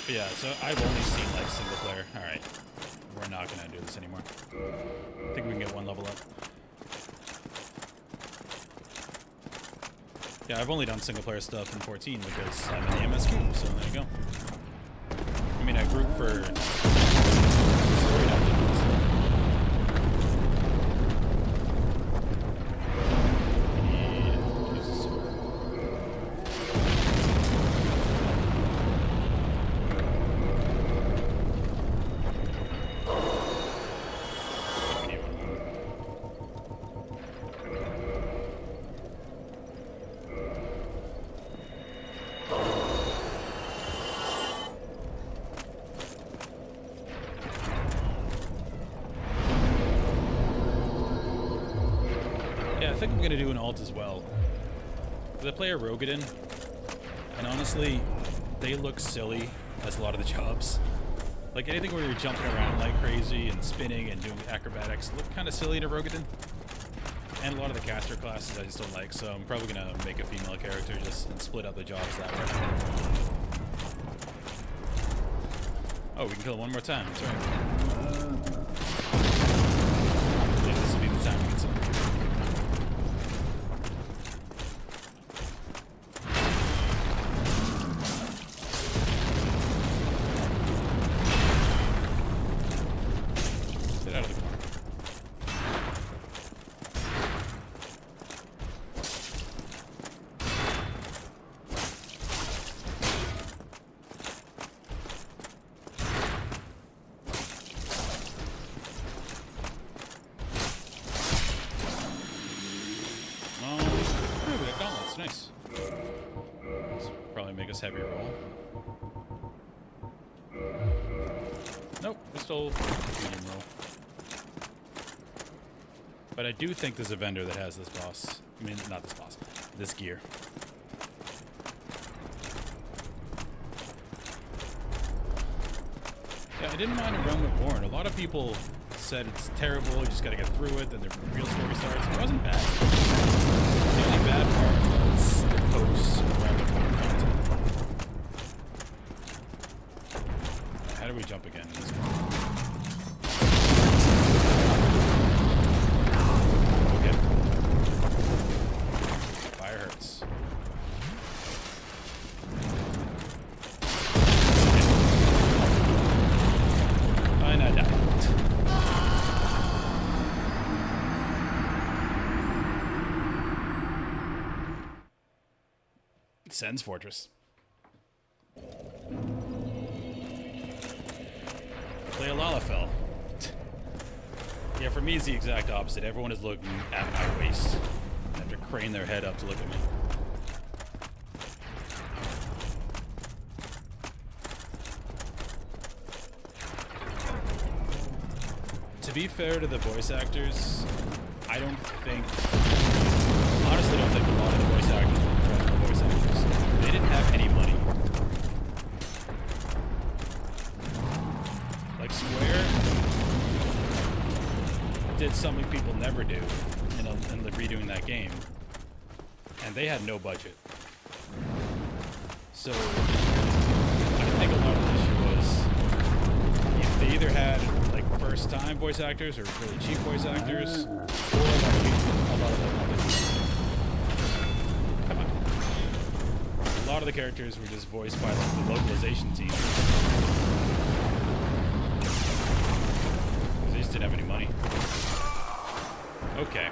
A: Yeah, so I've only seen like single player. All right, we're not gonna do this anymore. I think we can get one level up. Yeah, I've only done single player stuff in 14 because I'm in the MSQ, so there you go. I mean, I group for story dungeons. I think I'm gonna do an alt as well. Because I play a Rogadin, and honestly, they look silly as a lot of the jobs. Like anything where you're jumping around like crazy and spinning and doing acrobatics look kind of silly in a Rogadin. And a lot of the caster classes I just don't like, so I'm probably gonna make a female character just and split up the jobs that way. Oh, we can kill it one more time. That's right. Yeah, this will be the time we get some. Nice. This will probably make us heavy roll. Nope, we're still medium roll. But I do think there's a vendor that has this boss. I mean, not this boss. This gear. Yeah, I didn't mind A Realm Reborn. A lot of people said it's terrible, you just gotta get through it, then the real story starts. It wasn't bad. The only bad part was the posts around the corner content. How do we jump again in this one? Okay. Fire hurts. And I died. Sen's Fortress. Play a Lalafell. Yeah, for me it's the exact opposite. Everyone is looking at my waist. They have to crane their head up to look at me. be fair to the voice actors, I don't think, honestly don't think a lot of the voice actors were professional voice actors. They didn't have any money. Like Square did something people never do in the redoing that game, and they had no budget. So I think a lot of the issue was they either had like first-time voice actors or really cheap voice actors, or a lot of come on. A lot of the characters were just voiced by like the localization team. They just didn't have any money. Okay.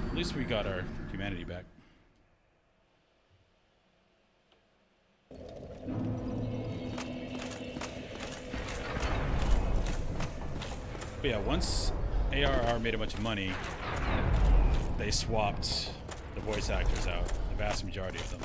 A: At least we got our humanity back. But yeah, once ARR made a bunch of money, they swapped the voice actors out, the vast majority of them.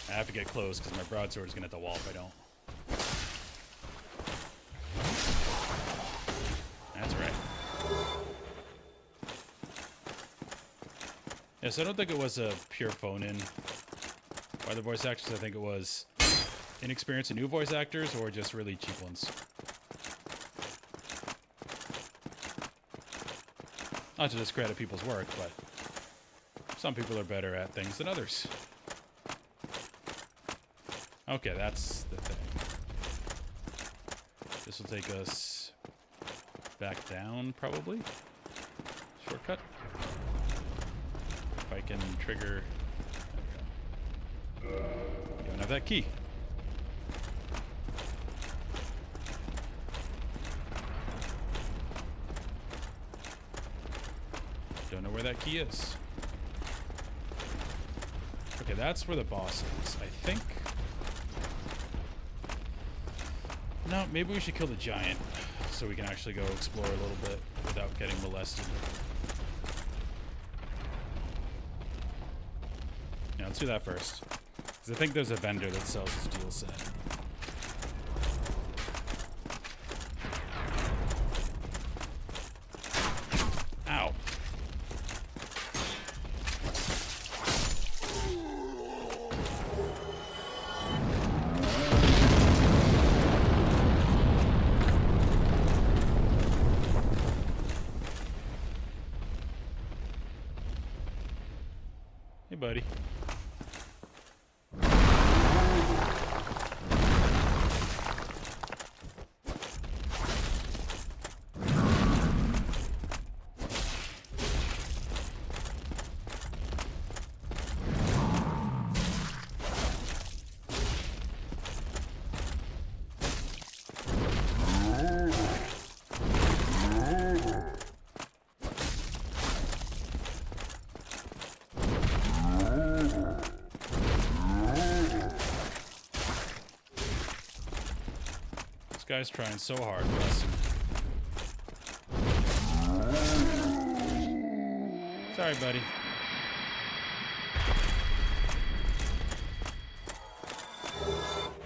A: I have to get close because my broadsword is going to hit the wall if I don't. That's right. Yeah, so I don't think it was a pure phone-in by the voice actors. I think it was inexperienced and new voice actors or just really cheap ones. Not to discredit people's work, but some people are better at things than others. Okay, that's the thing. This will take us back down, probably. Shortcut. If I can trigger... Don't have that key. Don't know where that key is. Okay, that's where the boss is, I think. No, maybe we should kill the giant so we can actually go explore a little bit without getting molested. Yeah, let's do that first. Because I think there's a vendor that sells this dual set. Ow. Hey, buddy. This guy's trying so hard, bless him. Sorry, buddy.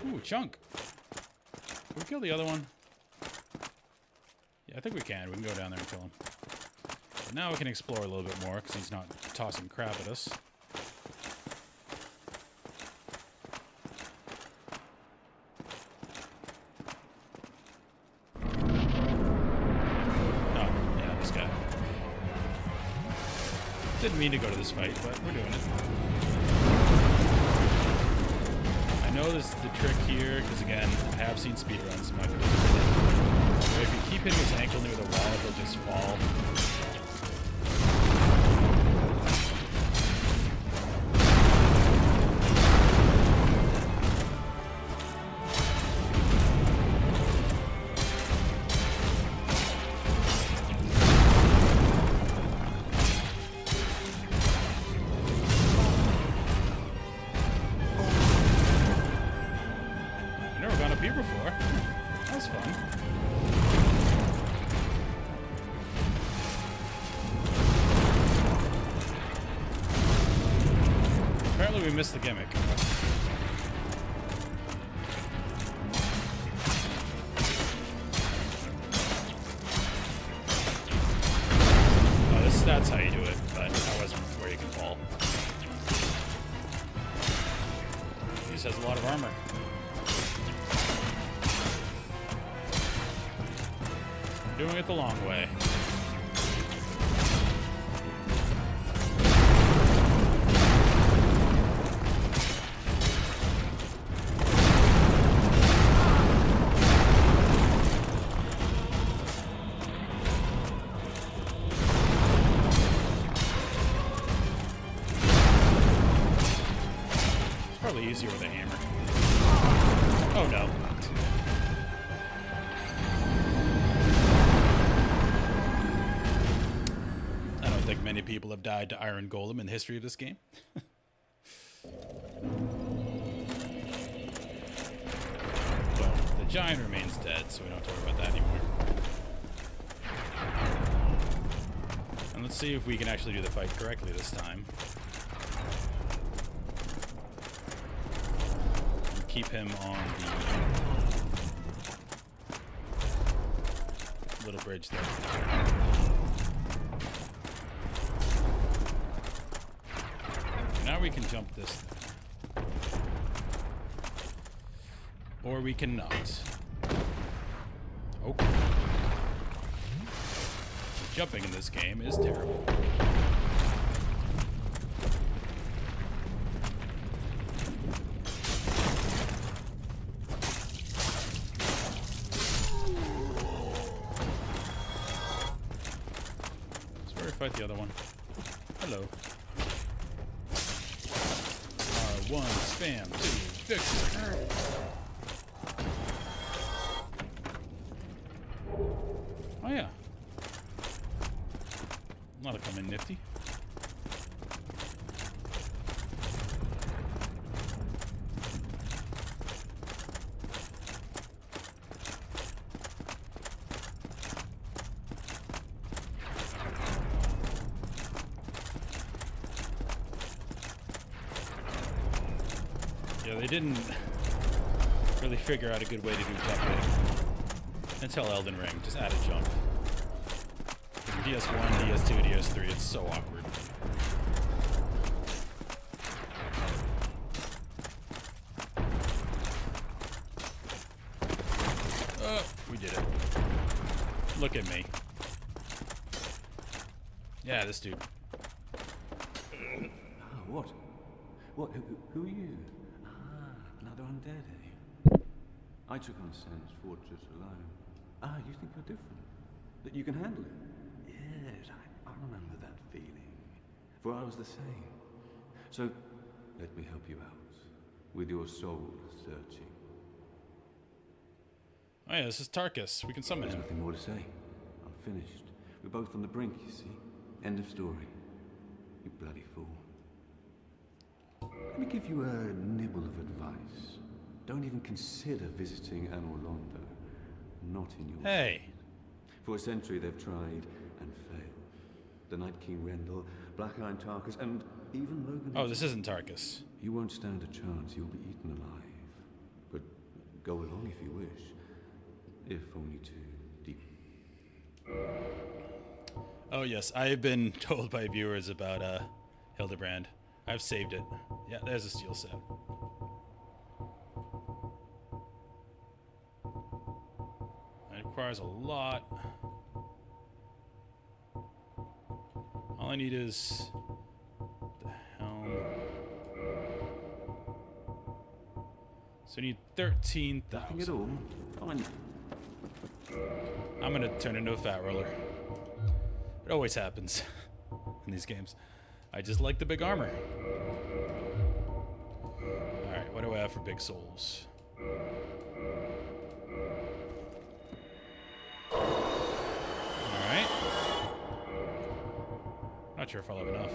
A: Ooh, chunk. Can we kill the other one? Yeah, I think we can. We can go down there and kill him. But now we can explore a little bit more because he's not tossing crap at us. Didn't mean to go to this fight, but we're doing it. I know know this is the trick here, because again, I have seen speedruns. I'm not going to do it. So if you keep hitting his ankle near the wall, he'll just fall. Here before. That was fun. Apparently we missed the gimmick. Oh, that's how you do it, but that wasn't where you can fall. He just has a lot of armor. Doing it the long way. It's probably easier with a hammer. Oh no. I think many people have died to Iron Golem in the history of this game. But the giant remains dead, so we don't have to worry about that anymore. And let's see if we can actually do the fight correctly this time. And keep him on the little bridge there. Now we can jump this thing. Or we cannot. Okay. Jumping in this game is terrible. Let's fight the other one. Hello. R1, spam, 2, victory. Oh yeah. That'll come in nifty. Yeah, they didn't really figure out a good way to do jumping until Elden Ring. Just add a jump. DS1, DS2, DS3, it's so awkward. We did it. Look at me. Yeah, this dude.
D: What? What? Who are you? Another undead, eh? I took on Sen's fortress alone. You think you're different? That you can handle it? Yes, I remember that feeling. For I was the same. So, let me help you out. With your soul searching.
A: Oh yeah, this is Tarkus. We can summon
D: There's
A: him.
D: nothing more to say. I'm finished. We're both on the brink, you see. End of story. You bloody fool. Let me give you a nibble of advice. Don't even consider visiting Anor Londo. Not in your...
A: Hey!
D: For a century they've tried and failed. The Night King Rendell, Black Iron Tarkus, and even Logan...
A: Oh, this isn't Tarkus.
D: You won't stand a chance. You'll be eaten alive. But go along if you wish. If only to deep.
A: Oh yes, I've been told by viewers about Hildebrand. I've saved it. Yeah, there's a steel set. It requires a lot. All I need is the helm. So you need
F: Nothing at
A: 13,000.
F: all. Fine.
A: I'm gonna turn into a fat roller. It always happens in these games. I just like the big armor. Alright, what do I have for big souls? Alright. Not sure if I'll have enough.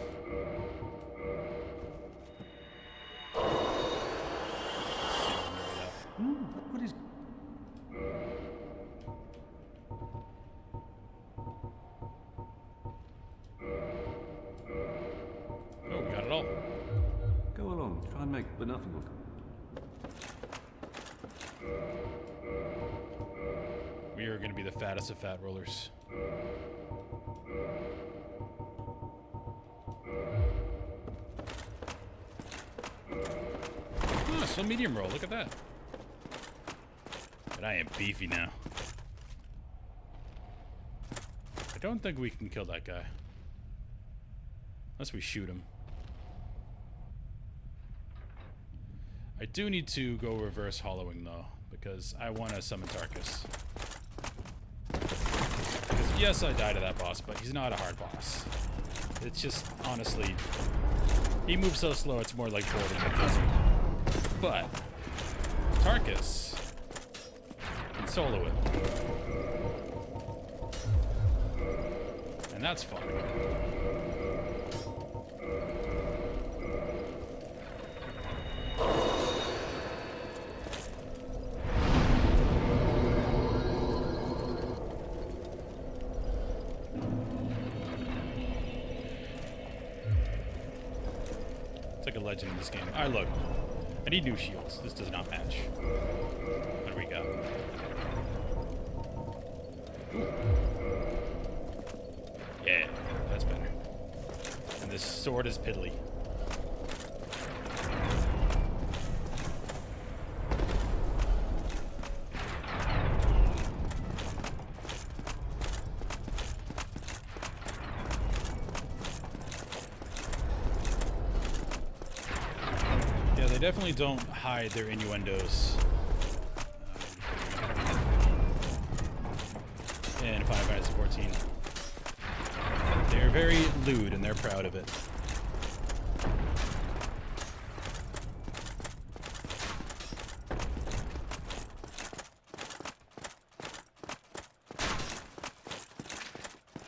F: What is...
A: Oh, we got it all.
F: Go along. Try and make the nothing look.
A: We are gonna be the fattest of fat rollers. Oh, still medium roll. Look at that. But I am beefy now. I don't think we can kill that guy. Unless we shoot him. I do need to go reverse hollowing though, because I want to summon Tarkus. Because yes, I died to that boss, but he's not a hard boss. It's just, honestly, he moves so slow it's more like boarding than kills me. But Tarkus can solo it. And that's fun. It's like a legend in this game. Alright, look. I need new shields. This does not match. What do we got? Ooh. Yeah, that's better. And this sword is piddly. Yeah, they definitely don't hide their innuendos in Final Fantasy 14. They're very lewd and they're proud of it.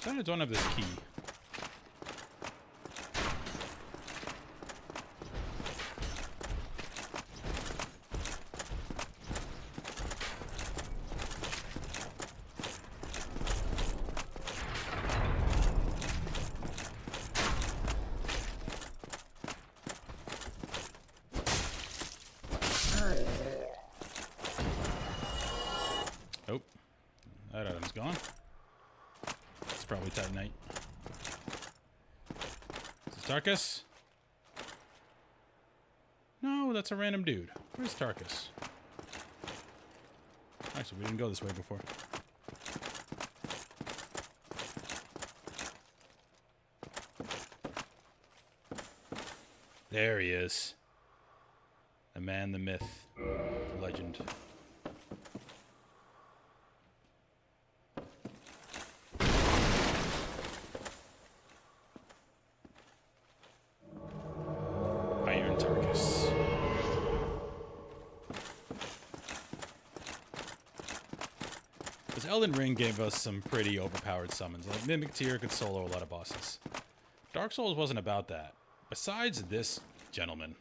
A: I don't have this key. Nope. That item's gone. It's probably Titanite. Is this Tarkus? No, that's a random dude. Where's Tarkus? Actually, we didn't go this way before. There he is. The man, the myth, the legend. Iron Tarkus. This Elden Ring gave us some pretty overpowered summons. Like Mimic Tear could solo a lot of bosses. Dark Souls wasn't about that. Besides this gentleman.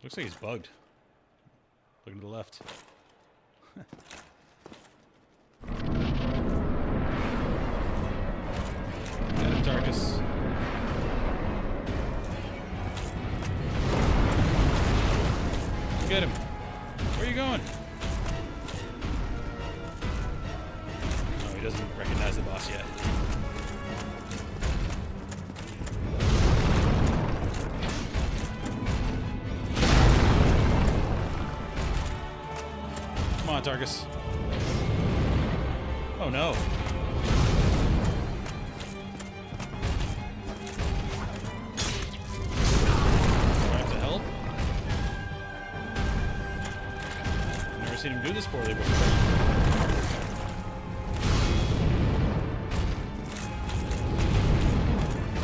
A: Looks like he's bugged. Looking to the left. Get him, Tarkus. Get him. Where are you going? Oh, he doesn't recognize the boss yet. Come on, Tarkus. Oh no. Do I have to help? seen him do this poorly before.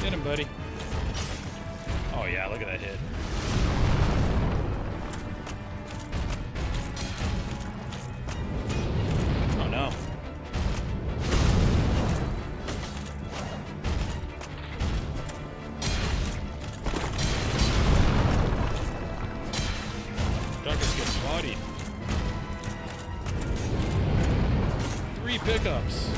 A: Get him, buddy. Oh yeah, look at that hit. Oh no. Darkus gets bodied. 3 pickups.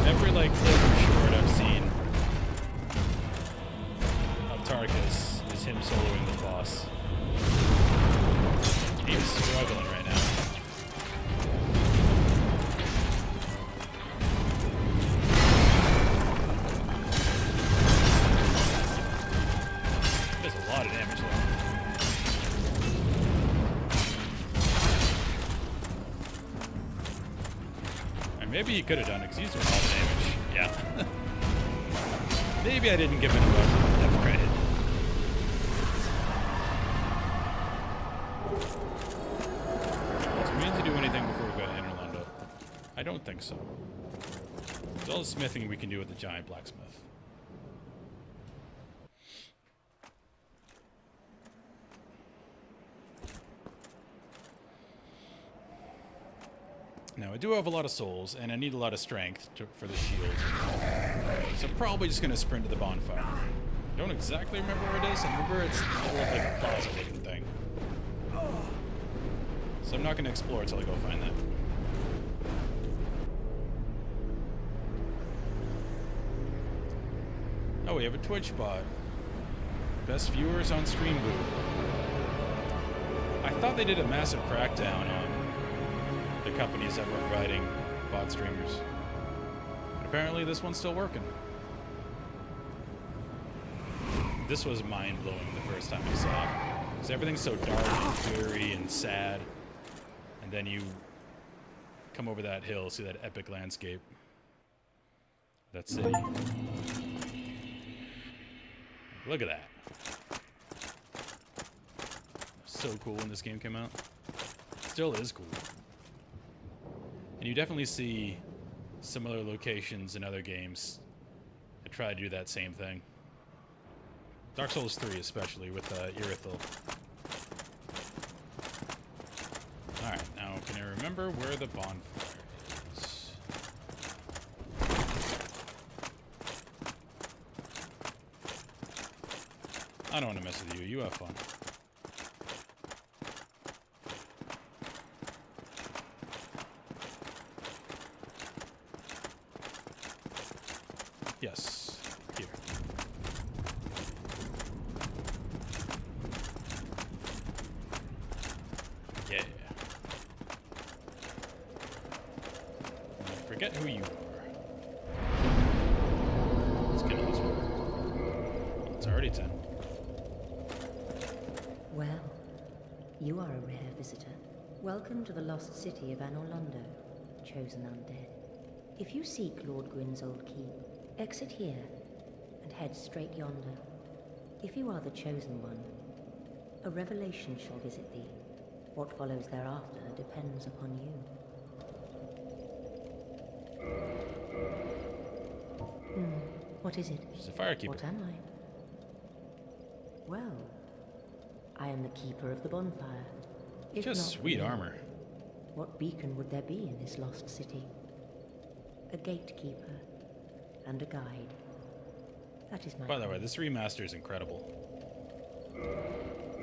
A: Every like clip or short I've seen of Tarkus is him soloing the boss. He's struggling right now. Does a lot of damage though. Or maybe he could have done it because he's doing all the damage. Yeah. Maybe I didn't give him enough credit. Do we need to do anything before we go to Anor Londo? I don't think so. There's all the smithing we can do with the giant blacksmith. Now, I do have a lot of souls, and I need a lot of strength for the shield. So I'm probably just going to sprint to the bonfire. I don't exactly remember where it is. I remember it's in the middle of like a closet-looking thing. So I'm not going to explore until I go find that. Oh, we have a Twitch bot. Best viewers on Stream Boo. I thought they did a massive crackdown on the companies that were providing bot streamers. But apparently this one's still working. This was mind-blowing the first time I saw it. Because everything's so dark and dreary and sad. And then you come over that hill, see that epic landscape. That city. Look at that. So cool when this game came out. Still is cool. And you definitely see similar locations in other games that try to do that same thing. Dark Souls 3 especially, with Irithel. Alright, now can I remember where the bonfire is? I don't want to mess with you, you have fun. Yes, here. Yeah. I forget who you are. Let's get on this one. It's already 10.
C: Well, you are a rare visitor. Welcome to the lost city of Anor Londo, chosen undead. If you seek Lord Gwyn's old keep, exit here and head straight yonder. If you are the chosen one, a revelation shall visit thee. What follows thereafter depends upon you. What is it?
A: She's a firekeeper.
C: What am I? Well, I am the keeper of the bonfire. If
A: Just
C: not
A: sweet
C: for you,
A: armor.
C: what beacon would there be in this lost city? A gatekeeper and a guide. That is my
A: By the way,
C: calling.
A: this remaster is incredible.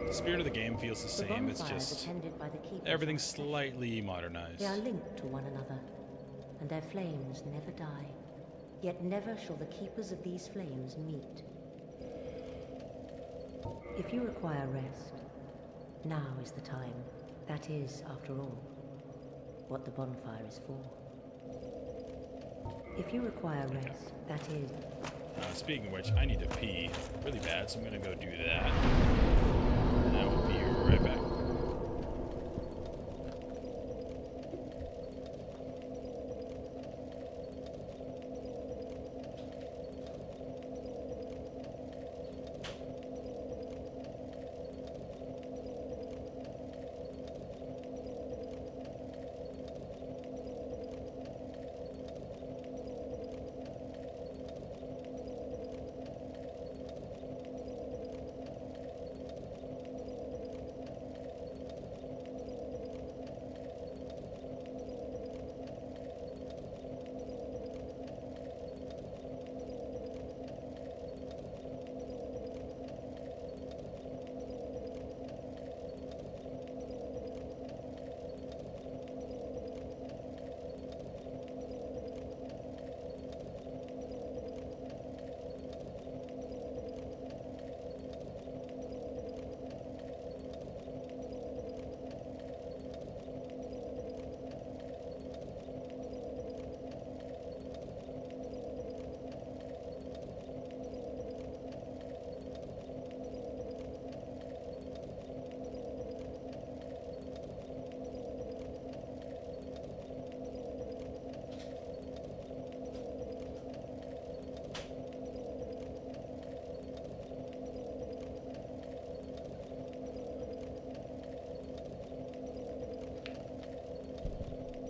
A: The spirit of the game feels the
C: The
A: same, it's
C: bonfires
A: just
C: attended by the keepers
A: everything's
C: are special.
A: slightly modernized.
C: They are linked to one another, and their flames never die. Yet never shall the keepers of these flames meet. If you require rest, now is the time. That is, after all, what the bonfire is for. If you require rest, that is...
A: Speaking of which, I need to pee really bad, so I'm gonna go do that. And I will be right back.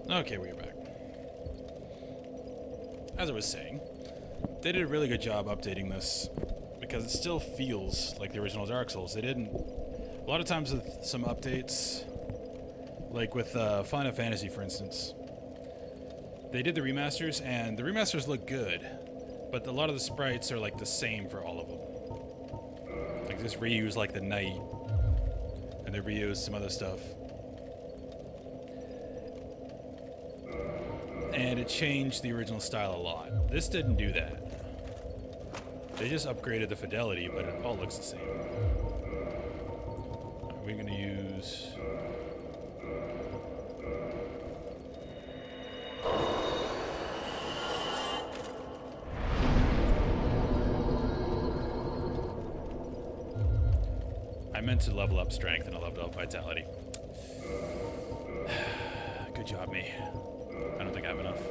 A: Okay, we're back. As I was saying, they did a really good job updating this because it still feels like the original Dark Souls. They didn't... A lot of times with some updates, like with Final Fantasy, for instance, they did the remasters, and the remasters look good, but a lot of the sprites are like the same for all of them. Like just reuse like the knight, and they reuse some other stuff. And it changed the original style a lot. This didn't do that. They just upgraded the fidelity, but it all looks the same. We're gonna use... I meant to level up strength and I leveled up vitality. Good job, me. I don't think I have enough.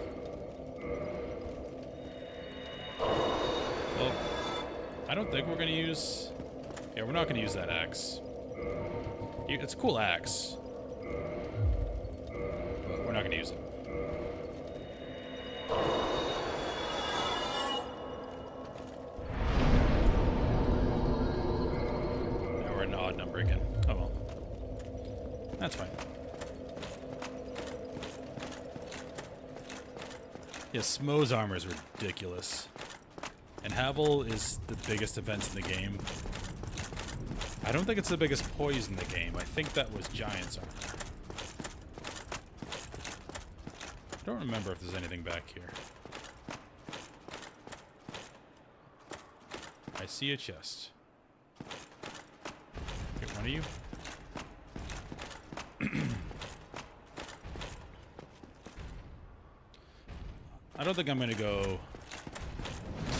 A: Well, I don't think we're gonna use... Yeah, we're not gonna use that axe. It's a cool axe. But we're not gonna use it. Now we're an odd number again. Oh well. That's fine. Yeah, Smo's armor is ridiculous. And Havel is the biggest defense in the game. I don't think it's the biggest poise in the game. I think that was Giant's armor. I don't remember if there's anything back here. I see a chest. Get one of you. I don't think I'm gonna go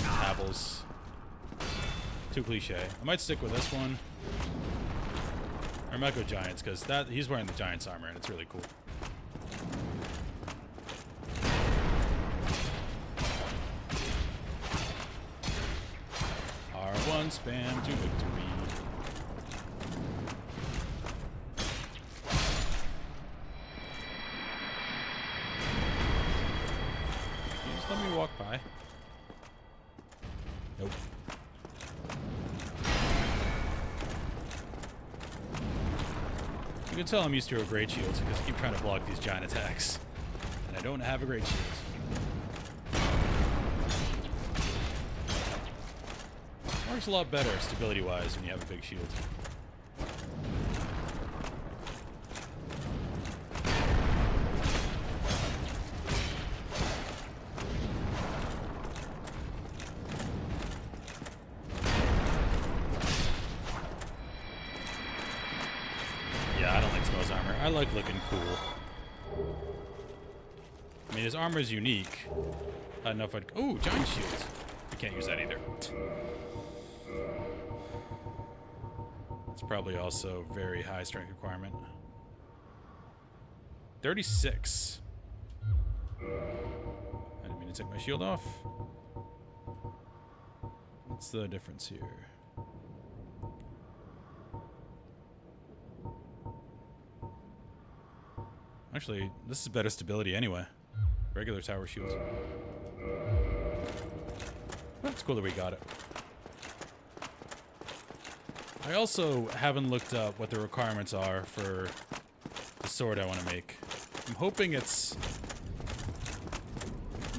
A: Havel's. Too cliche. I might stick with this one. Or I might go Giants, because that he's wearing the Giant's armor and it's really cool. R1 spam to victory. Just let me walk by. Nope. You can tell I'm used to a great shield because I keep trying to block these giant attacks. And I don't have a great shield. Works a lot better stability-wise when you have a big shield. Yeah, I don't like Smo's armor. I like looking cool. I mean, his armor is unique. I don't know if I'd... Ooh, giant shields. I can't use that either. It's probably also very high strength requirement. 36. I didn't mean to take my shield off. What's the difference here? Actually, this is better stability anyway. Regular tower shields. That's cool that we got it. I also haven't looked up what the requirements are for the sword I want to make. I'm hoping it's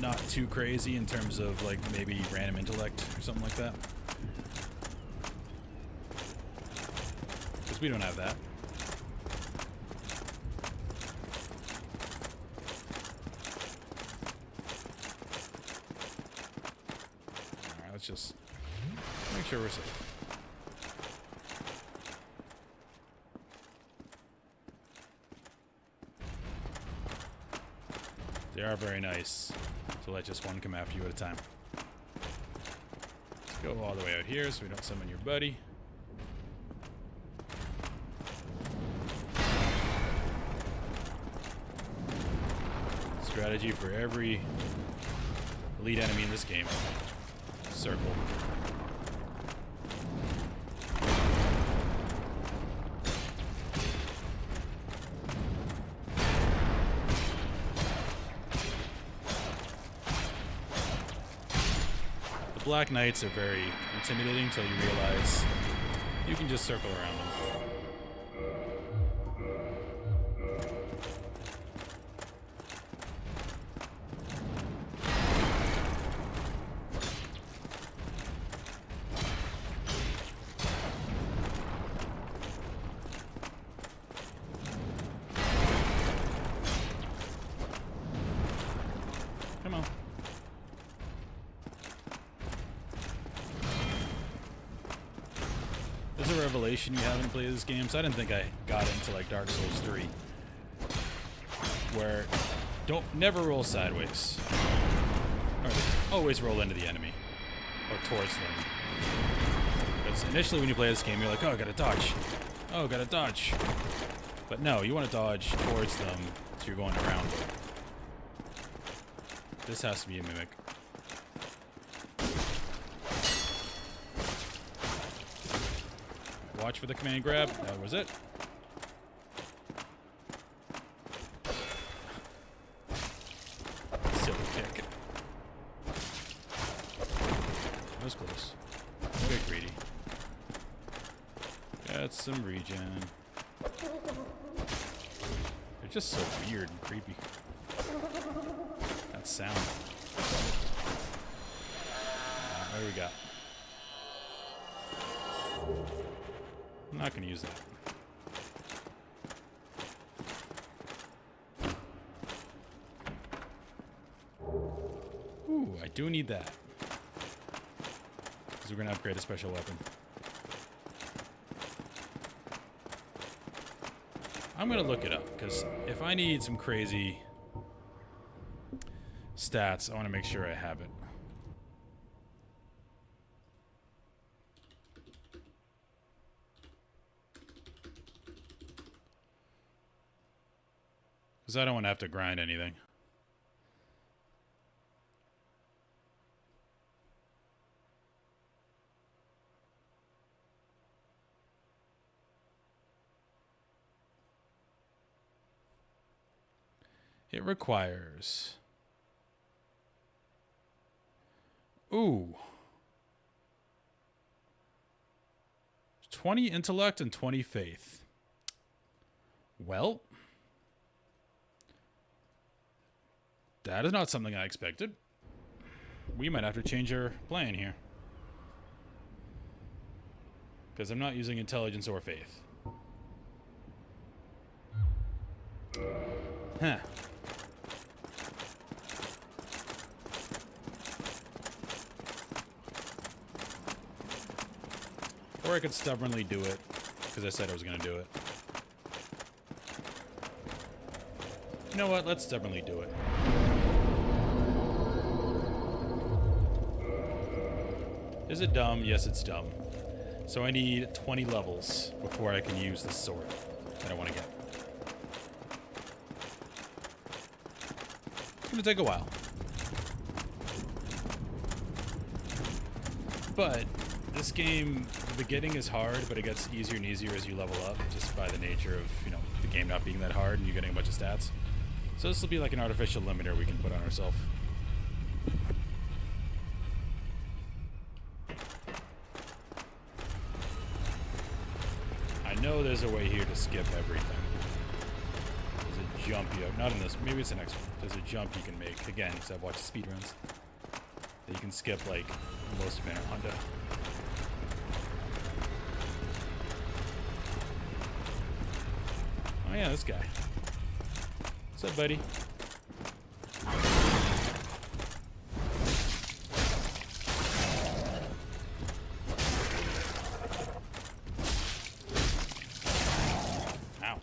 A: not too crazy in terms of like maybe random intellect or something like that. Because we don't have that. Alright, let's just make sure we're safe. They are very nice to let just one come after you at a time. Let's go all the way out here so we don't summon your buddy. Strategy for every elite enemy in this game. Circle. Black Knights are very intimidating until you realize you can just circle around them. Come on. There's a revelation you haven't played this game, so I didn't think I got into like Dark Souls 3. Where never roll sideways. Or always roll into the enemy. Or towards them. Because initially when you play this game, you're like, oh, I gotta dodge. Oh, gotta dodge. But no, you want to dodge towards them, so you're going around them. This has to be a mimic. Watch for the command grab. That was it. Silly kick. That was close. Don't get greedy. Got some regen. They're just so weird and creepy. That sound. What do we got? I'm not going to use that. Ooh, I do need that. Because we're going to upgrade a special weapon. I'm going to look it up, because if I need some crazy stats, I want to make sure I have it. Because I don't want to have to grind anything. It requires... Ooh. 20 intellect and 20 faith. Well... that is not something I expected. We might have to change our plan here. Because I'm not using intelligence or faith. Huh. Or I could stubbornly do it, because I said I was going to do it. You know what? Let's stubbornly do it. Is it dumb? Yes, it's dumb. So I need 20 levels before I can use this sword that I want to get. It's going to take a while. But this game, the beginning is hard, but it gets easier and easier as you level up, just by the nature of, you know, the game not being that hard and you getting a bunch of stats. So this will be like an artificial limiter we can put on ourselves. I know there's a way here to skip everything. There's a jump you have, not in this, maybe it's the next one. There's a jump you can make, again, because I've watched speedruns. That you can skip, like, most of Anor Londo. Oh yeah, this guy. What's up, buddy? Ow.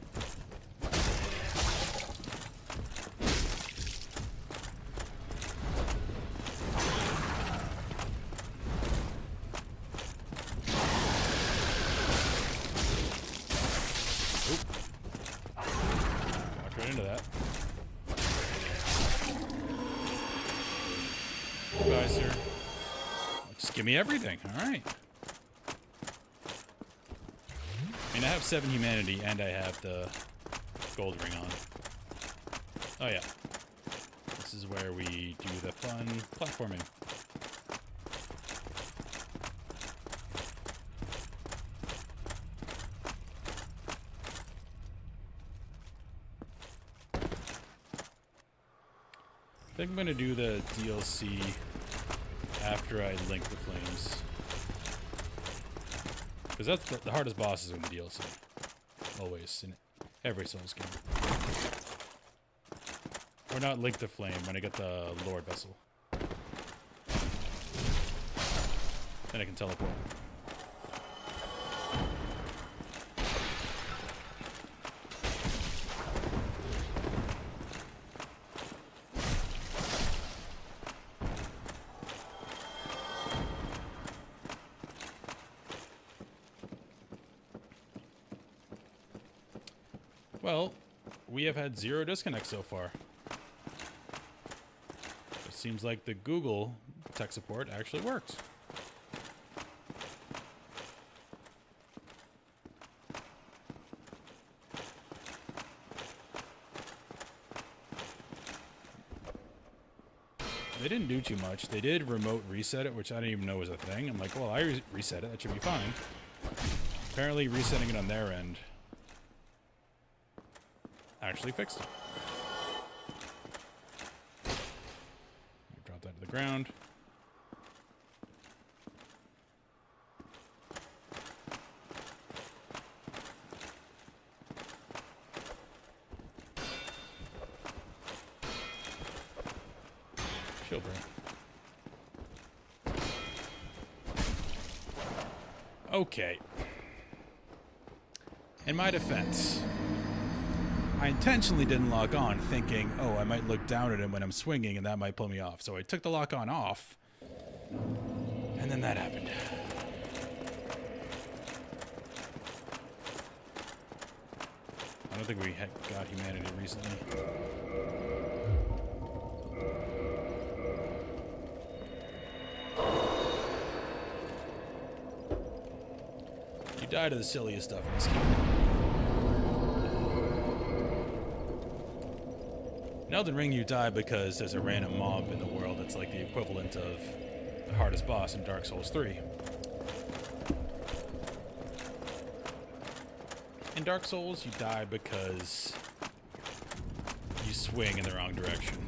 A: Walked right into that. Guys here. Just give me everything. Alright. I mean, I have 7 humanity and I have the gold ring on. Oh yeah. This is where we do the fun platforming. think I'm gonna do the DLC after I link the flames. Because that's the hardest bosses in the DLC. Always, in every Souls game. Or not link the flame, when I get the Lord Vessel. Then I can teleport. Well, we have had 0 disconnects so far. It seems like the Google tech support actually works. They didn't do too much. They did remote reset it, which I didn't even know was a thing. I'm like, well, I reset it. That should be fine. Apparently resetting it on their end actually fixed it. Drop that to the ground. Shield break. Okay. In my defense, I intentionally didn't lock on thinking, oh, I might look down at him when I'm swinging and that might pull me off. So I took the lock on off, and then that happened. I don't think we got humanity recently. You die to the silliest stuff in this game. In Elden Ring, you die because there's a random mob in the world that's like the equivalent of the hardest boss in Dark Souls 3. In Dark Souls, you die because you swing in the wrong direction.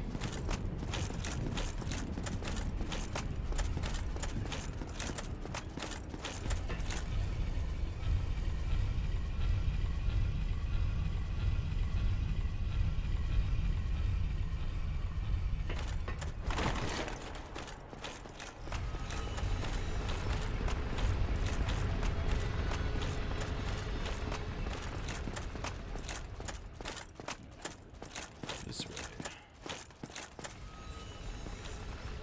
A: This way.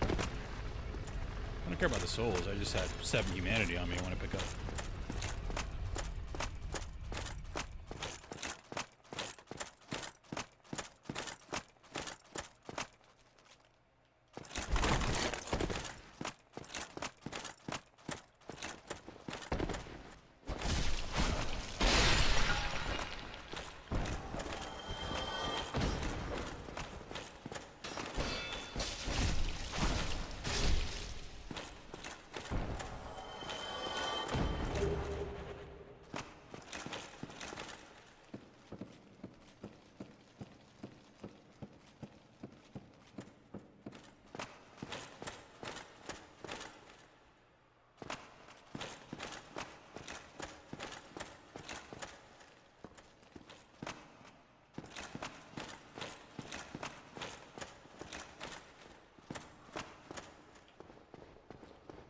A: I don't care about the souls. I just had 7 humanity on me I want to pick up.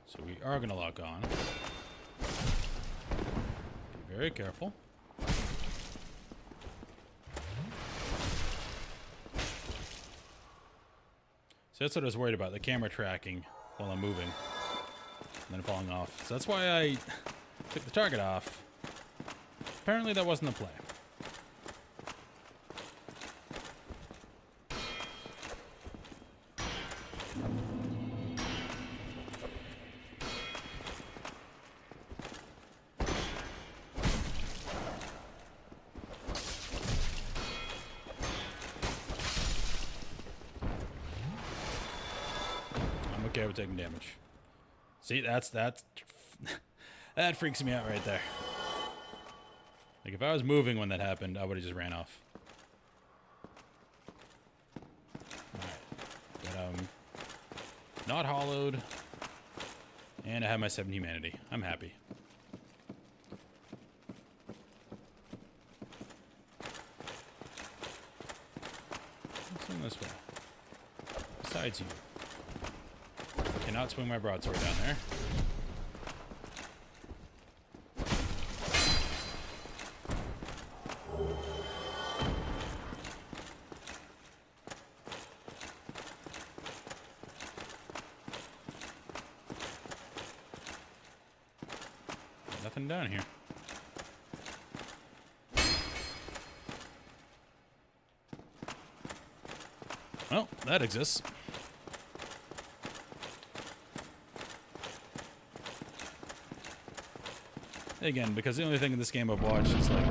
A: So we are going to lock on. Be very careful. So that's what I was worried about, the camera tracking while I'm moving. And then falling off. So that's why I took the target off. Apparently that wasn't the play. Okay, we're taking damage. See, that's that freaks me out right there. Like if I was moving when that happened, I would have just ran off. Alright. Get not hollowed. And I have my 7 humanity. I'm happy. Let's swing this way. Besides you. Cannot swing my broadsword down there. Nothing down here. Well, that exists. Again, because the only thing in this game I've watched is like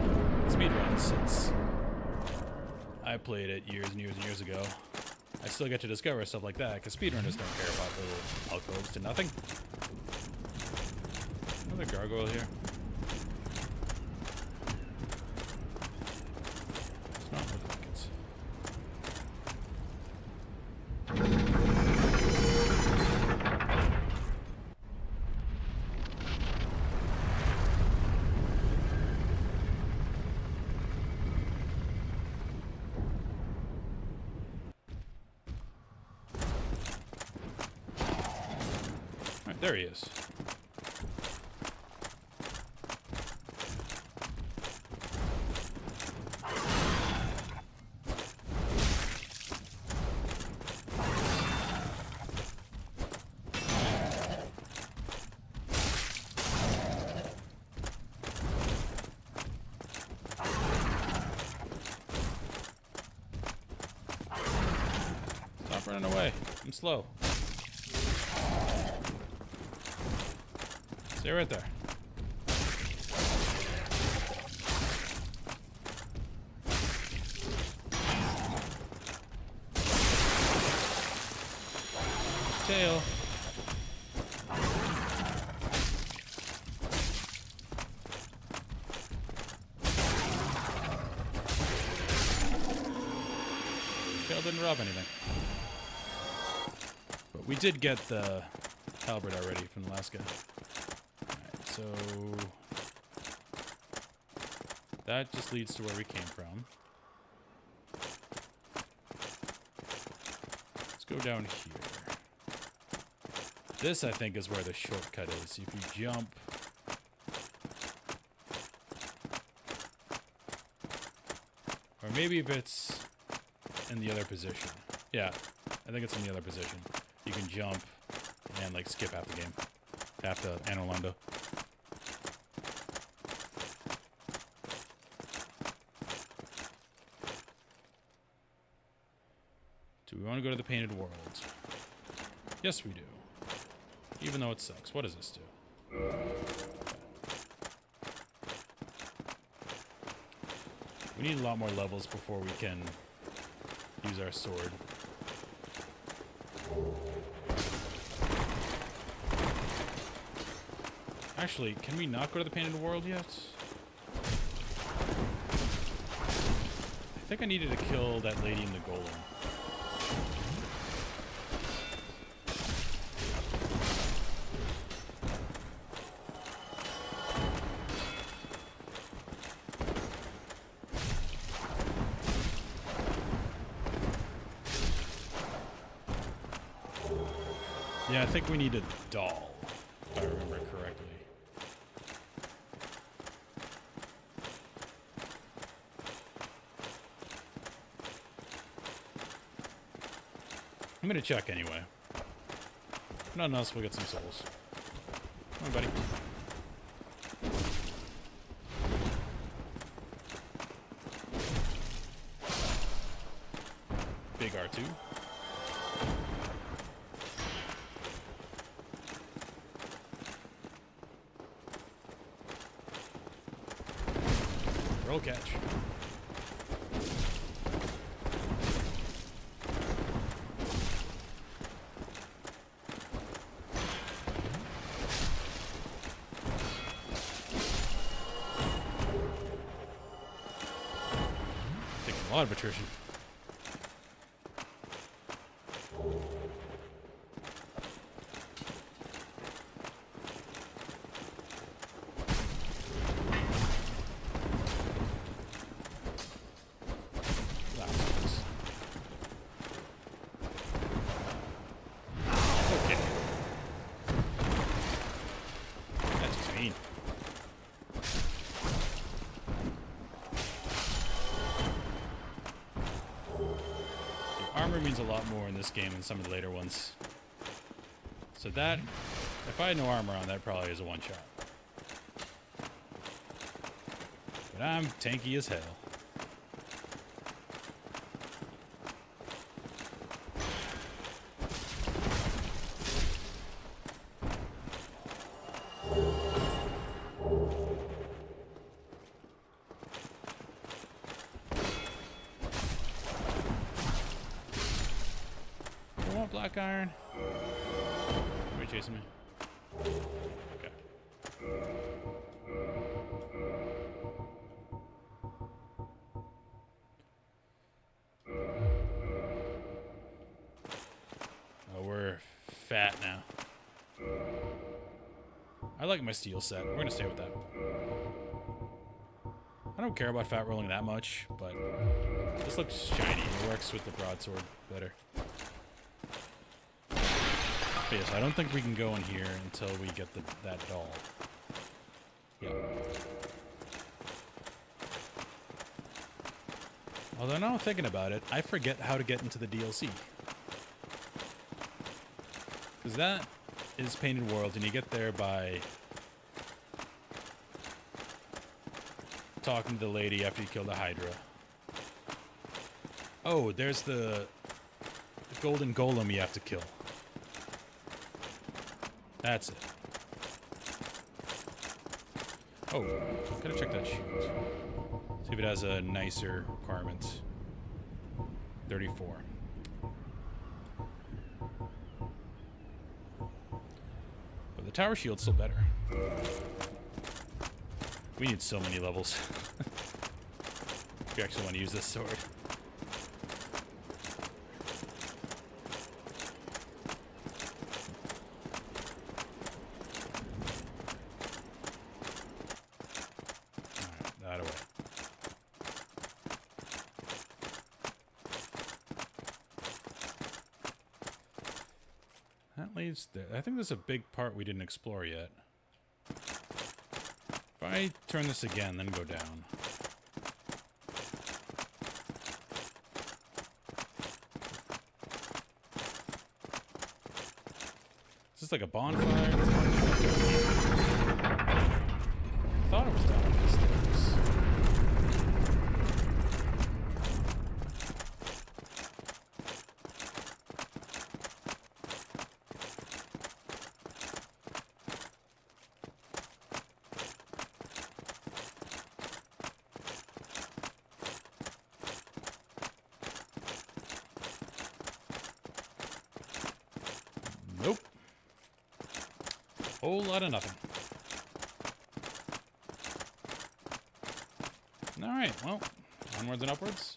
A: speedruns since I played it years and years and years ago. I still get to discover stuff like that because speedrunners don't care about little alcoves to nothing. Another gargoyle here. It's not look like it's. Alright, there he is. Stop running away. I'm slow. Stay right there. Tail. Tail didn't rob anything. But we did get the halberd already from the last guy. Alright, so that just leads to where we came from. Let's go down here. This, I think, is where the shortcut is. If you jump... Or maybe if it's in the other position. Yeah, I think it's in the other position. You can jump and, like, skip half the game. Half the Anor Londo. Do we want to go to the Painted World? Yes, we do. Even though it sucks. What does this do? We need a lot more levels before we can use our sword. Actually, can we not go to the Painted World yet? I think I needed to kill that lady in the golem. Yeah, I think we need a doll, if I remember correctly. I'm gonna check anyway. If nothing else, we'll get some souls. Come on, buddy. Big R2. Roll catch. Taking a lot of attrition. armor means a lot more in this game than some of the later ones. So that, if I had no armor on, that probably is a one-shot. But I'm tanky as hell. Black iron. Are you chasing me? Okay. Oh, we're fat now. I like my steel set. We're gonna stay with that. I don't care about fat rolling that much, but this looks shiny. It works with the broadsword better. But yes, I don't think we can go in here until we get that doll. Yeah. Although now I'm thinking about it, I forget how to get into the DLC. Because that is Painted World, and you get there by talking to the lady after you kill the Hydra. Oh, there's the golden golem you have to kill. That's it. Oh, gotta check that shield. See if it has a nicer requirement. 34. But the tower shield's still better. We need so many levels. If you actually want to use this sword. I think there's a big part we didn't explore yet. If I turn this again, then go down. Is this like a bonfire? I thought it was down these stairs. Nope. Whole lot of nothing. Alright, well, onwards and upwards.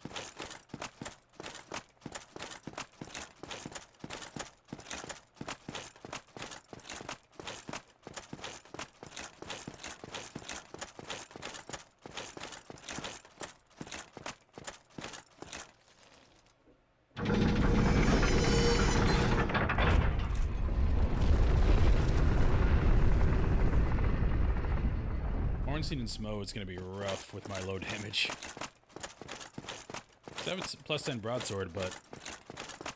A: Ornstein and Smo is going to be rough with my low damage. So I have a plus 10 broadsword, but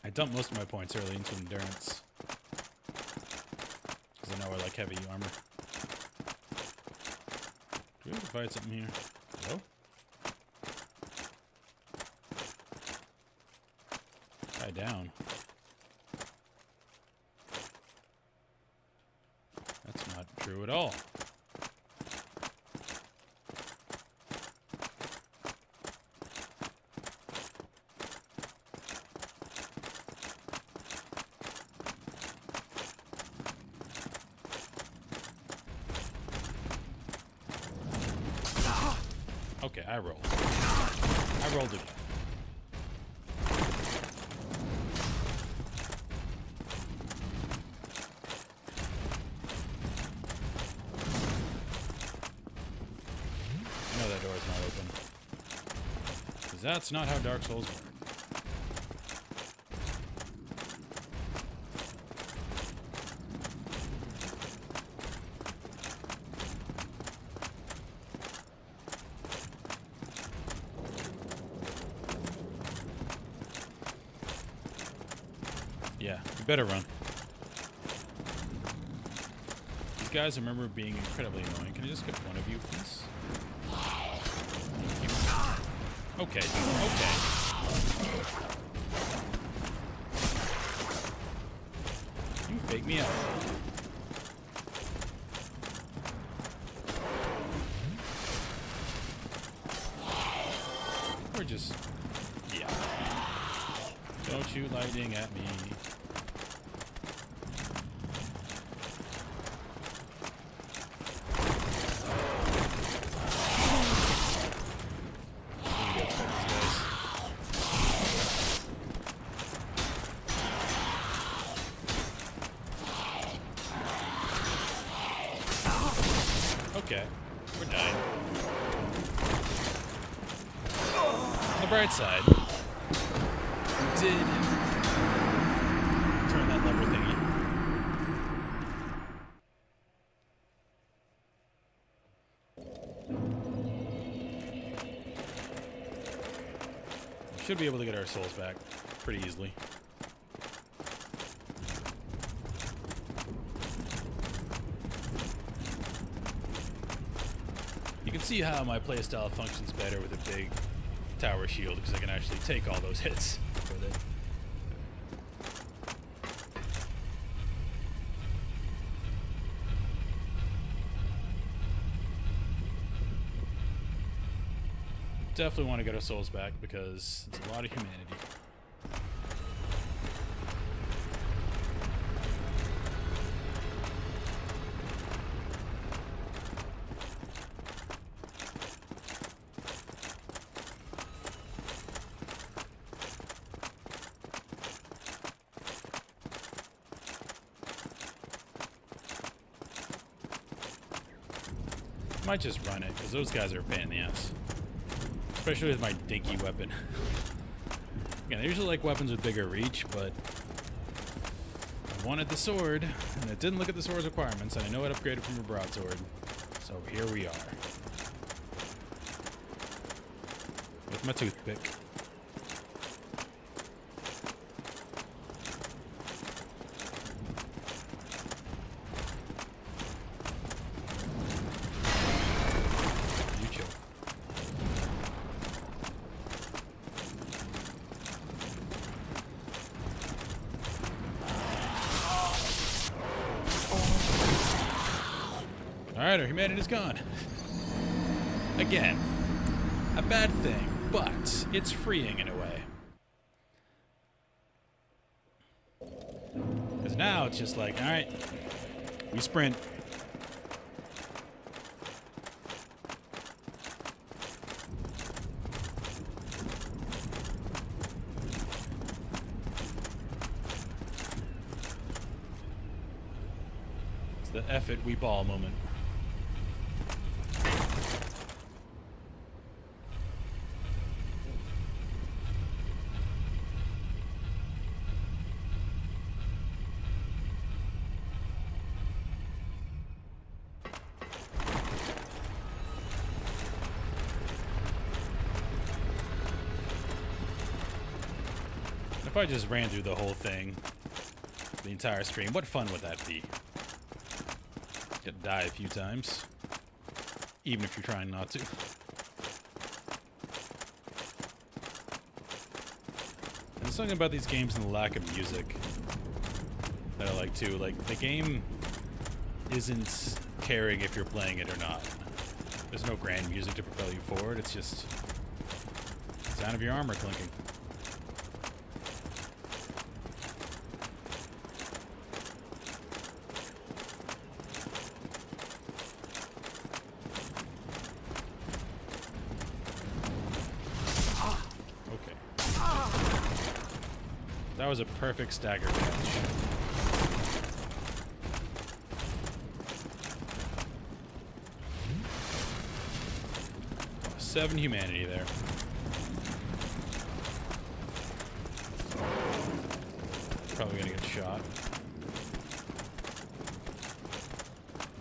A: I dumped most of my points early into endurance. Because I know I like heavy armor. Do we have to fight something here? Hello? Tie down. That's not true at all. Okay, I rolled. I rolled again. No, that door's not open. Because that's not how Dark Souls work. Yeah, you better run. These guys I remember being incredibly annoying. Can I just get one of you, please? Okay, dude, okay. You fake me out. Or just... yeah. Don't shoot lightning at me. Okay, we're dying. On the bright side, we did turn that lever thingy. We should be able to get our souls back pretty easily. You can see how my playstyle functions better with a big tower shield because I can actually take all those hits with it. Definitely want to get our souls back because it's a lot of humanity. Might just run it, because those guys are a pain in the ass. Especially with my dinky weapon. Again, I usually like weapons with bigger reach, but I wanted the sword, and it didn't look at the sword's requirements, and I know it upgraded from a broadsword. So here we are. With my toothpick. Alright, our humanity's gone. Again, a bad thing, but it's freeing in a way. Because now it's just like, alright, we sprint. It's the F it, we ball moment. If I just ran through the whole thing, the entire stream, what fun would that be? Get to die a few times, even if you're trying not to. And there's something about these games and the lack of music that I like too. Like, the game isn't caring if you're playing it or not. There's no grand music to propel you forward, it's just the sound of your armor clinking. That was a perfect stagger catch. 7 humanity there. Probably gonna get shot.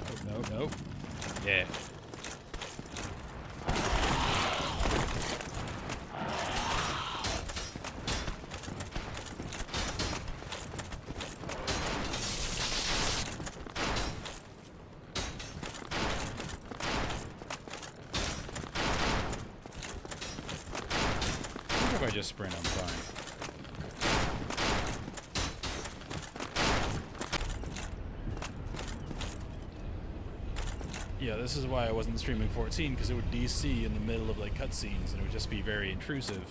A: Nope, nope, nope. Yeah. just sprint, I'm fine. Yeah, this is why I wasn't streaming 14, because it would DC in the middle of like cutscenes and it would just be very intrusive.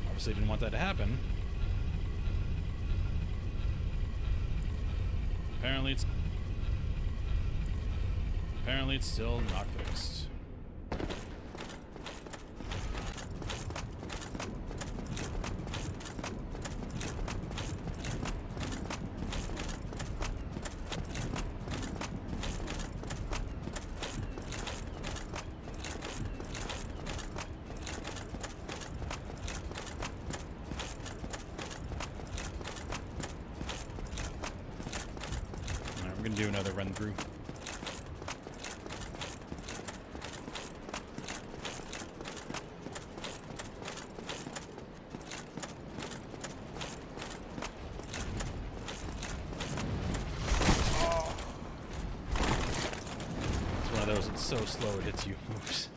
A: Obviously didn't want that to happen. Apparently it's still not fixed. We're gonna do another run through. It's one of those, it's so slow it hits you. Oops.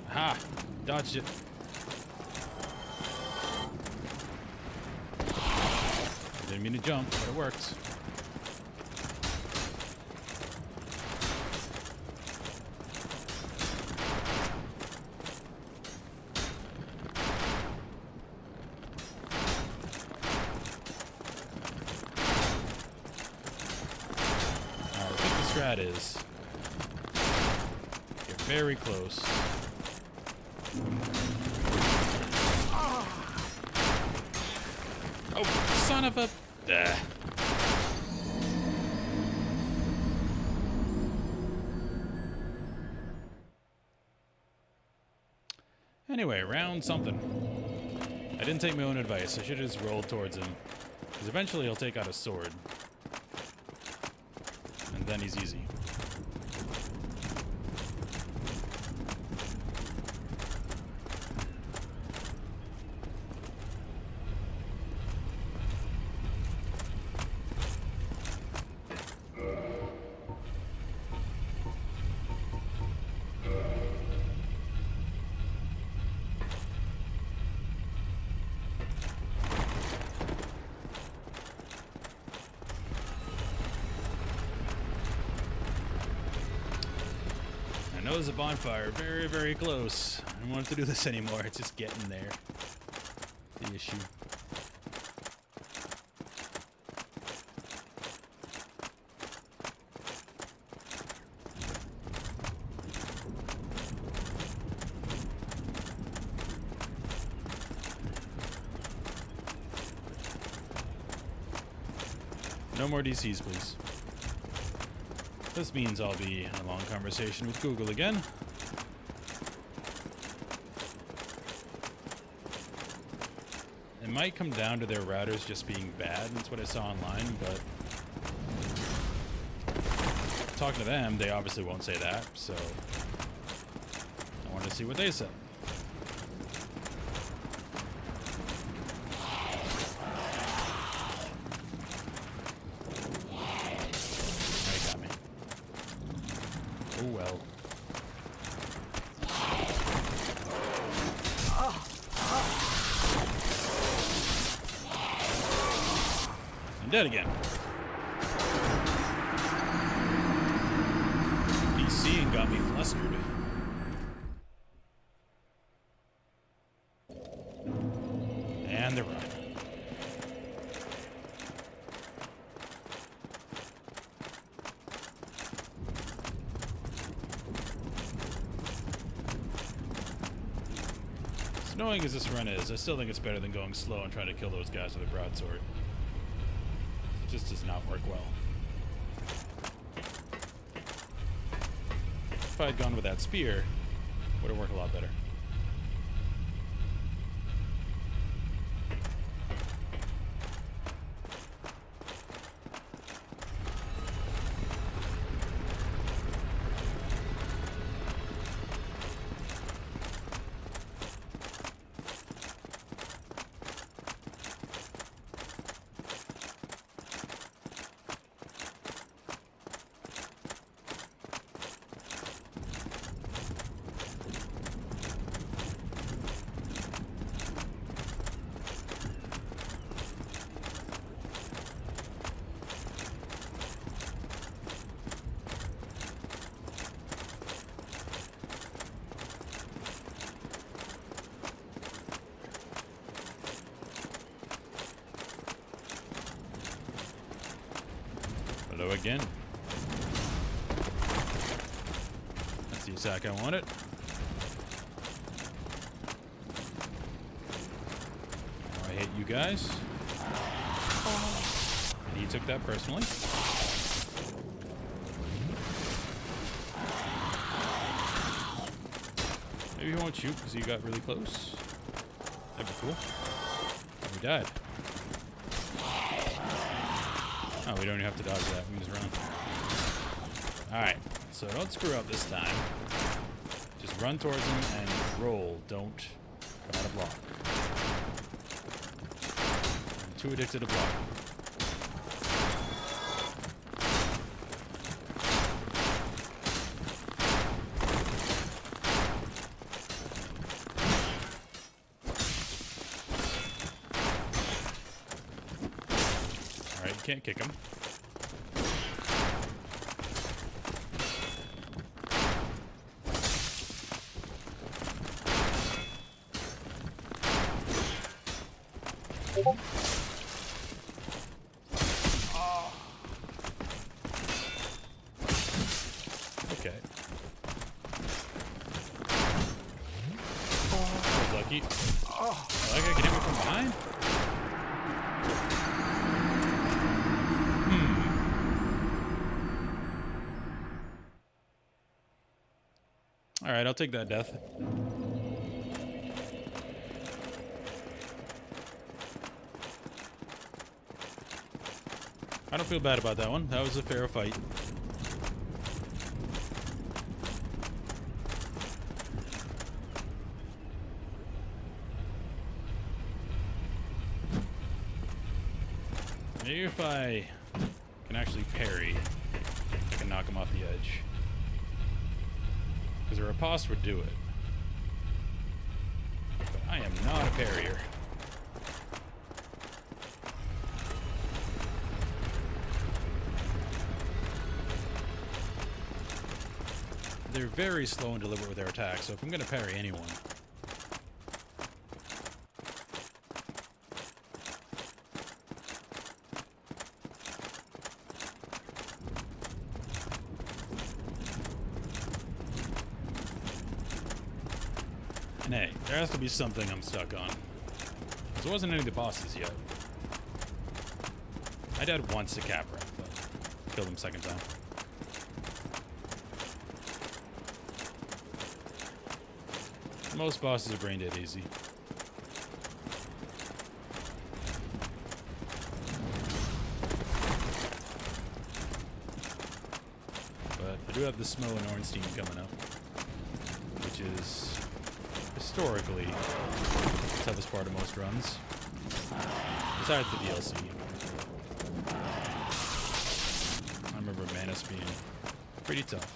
A: Ha! Dodged it. I didn't mean to jump, but it worked. Alright, I think the strat is get very close. Oh, son of a... Anyway, round something. I didn't take my own advice. I should have just rolled towards him. Because eventually he'll take out a sword. And then he's easy. I know there's a bonfire very, very close. I don't want to do this anymore. It's just getting there. The issue. No more DCs, please. This means I'll be in a long conversation with Google again. It might come down to their routers just being bad. That's what I saw online, but talking to them, they obviously won't say that, so I want to see what they said. Oh well. I'm dead again. DC and got me flustered. And the run. Annoying as this run is, I still think it's better than going slow and trying to kill those guys with a broadsword. It just does not work well. If I had gone with that spear, it would have worked a lot better. Londo again. That's the attack I wanted. I hate you guys. And he took that personally. Maybe he won't shoot because he got really close. That'd be cool. And we died. Oh, we don't even have to dodge that. We can just run. Alright, so don't screw up this time. Just run towards him and roll. Don't try to block. I'm too addicted to block. Alright, you can't kick him. Okay. That was lucky. Oh, that guy can hit me from behind? Alright, I'll take that death. I don't feel bad about that one. That was a fair fight. Maybe if I can actually parry, I can knock him off the edge. Because a riposte would do it. But I am not a parrier. They're very slow and deliberate with their attacks, so if I'm going to parry anyone... And hey, there has to be something I'm stuck on. Because there wasn't any of the bosses yet. I died once to Capra, but killed him second time. Most bosses are brain dead easy. But I do have the Smo and Ornstein coming up, which is historically the toughest part of most runs, besides the DLC. I remember Manus being pretty tough.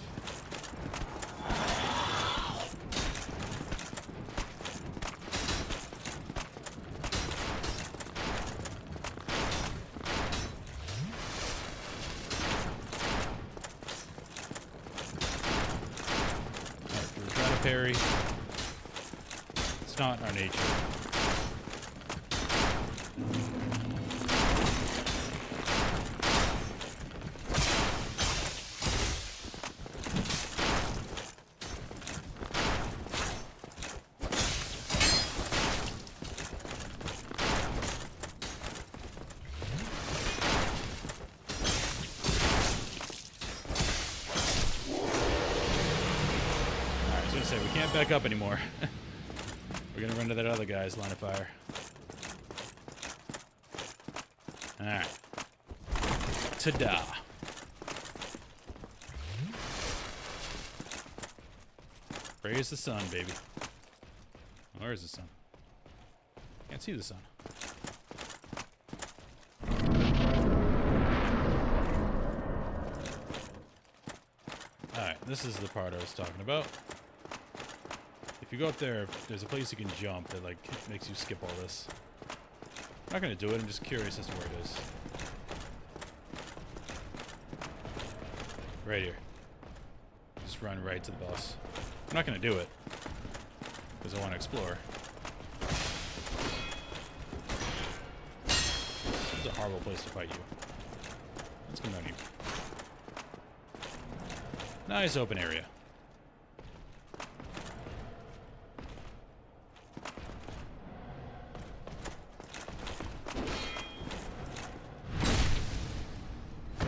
A: Parry. It's not our nature. Say we can't back up anymore. We're gonna run to that other guy's line of fire. Alright. Ta-da. Praise the sun, baby. Where is the sun? Can't see the sun. Alright, this is the part I was talking about. If you go up there, there's a place you can jump that like makes you skip all this. I'm not gonna do it, I'm just curious as to where it is. Right here. Just run right to the boss. I'm not gonna do it, because I want to explore. This is a horrible place to fight you. Let's come down here. Nice open area.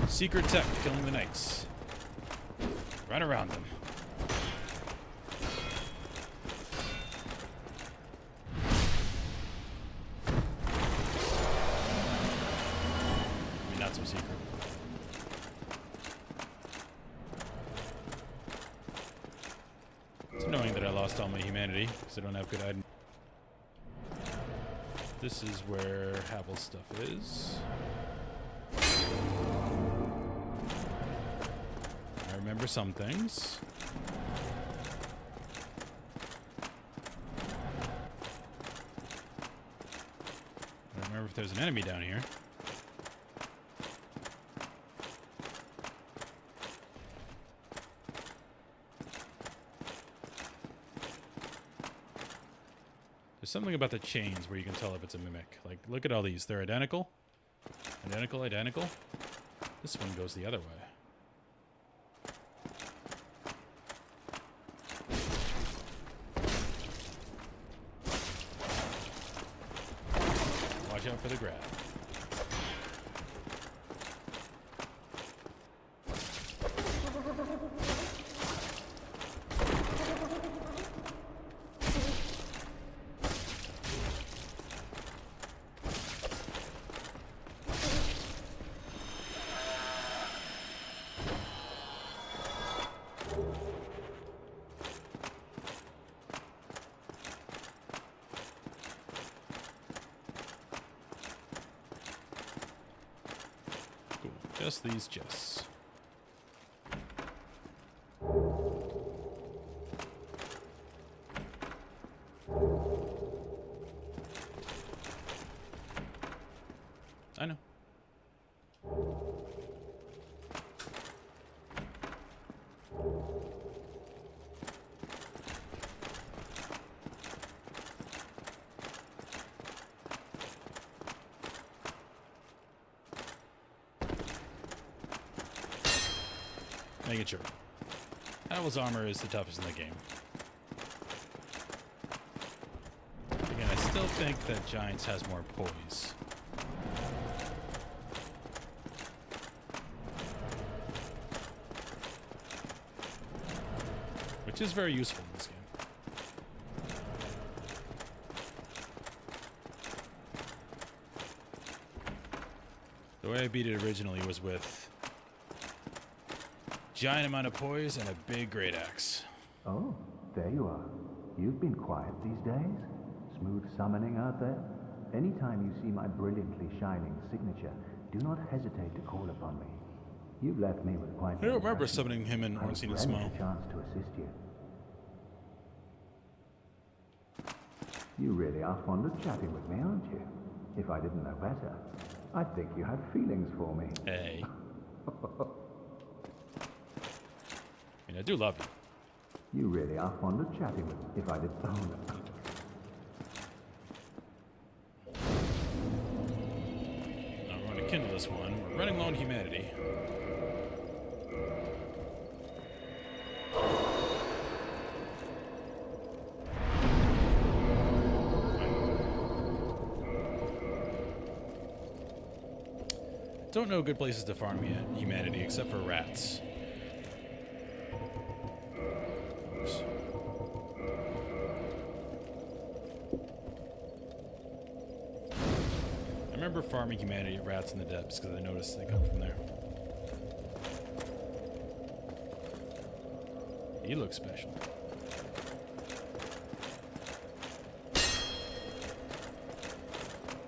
A: Secret tech, killing the knights. Run around them. I mean, not so secret. It's annoying that I lost all my humanity, because I don't have good items. This is where Havel's stuff is. I remember some things. I don't remember if there's an enemy down here. There's something about the chains where you can tell if it's a mimic. Like, look at all these. They're identical. Identical, identical. This one goes the other way. Watch out for the grab. Just these chests. I know. Making sure. Havel's armor is the toughest in the game. Again, I still think that Giants has more poise. Which is very useful in this game. The way I beat it originally was with giant amount of poise and a big great axe.
G: Oh, there you are. You've been quiet these days. Smooth summoning out there. Anytime you see my brilliantly shining signature, do not hesitate to call upon me. You've left me with quite.
A: I don't remember summoning him in Ornstein and
G: I'd
A: Smo.
G: relish a chance to assist you. You really are fond of chatting with me, aren't you? If I didn't know better, I'd think you had feelings for me.
A: Hey. I mean, I do love you.
G: You really are fond of chatting with me. If I did. Oh, no.
A: I'm going to kindle this one. We're running low on humanity. Don't know good places to farm yet, humanity, except for rats. Oops. I remember farming humanity at rats in the depths because I noticed they come from there. He looks special.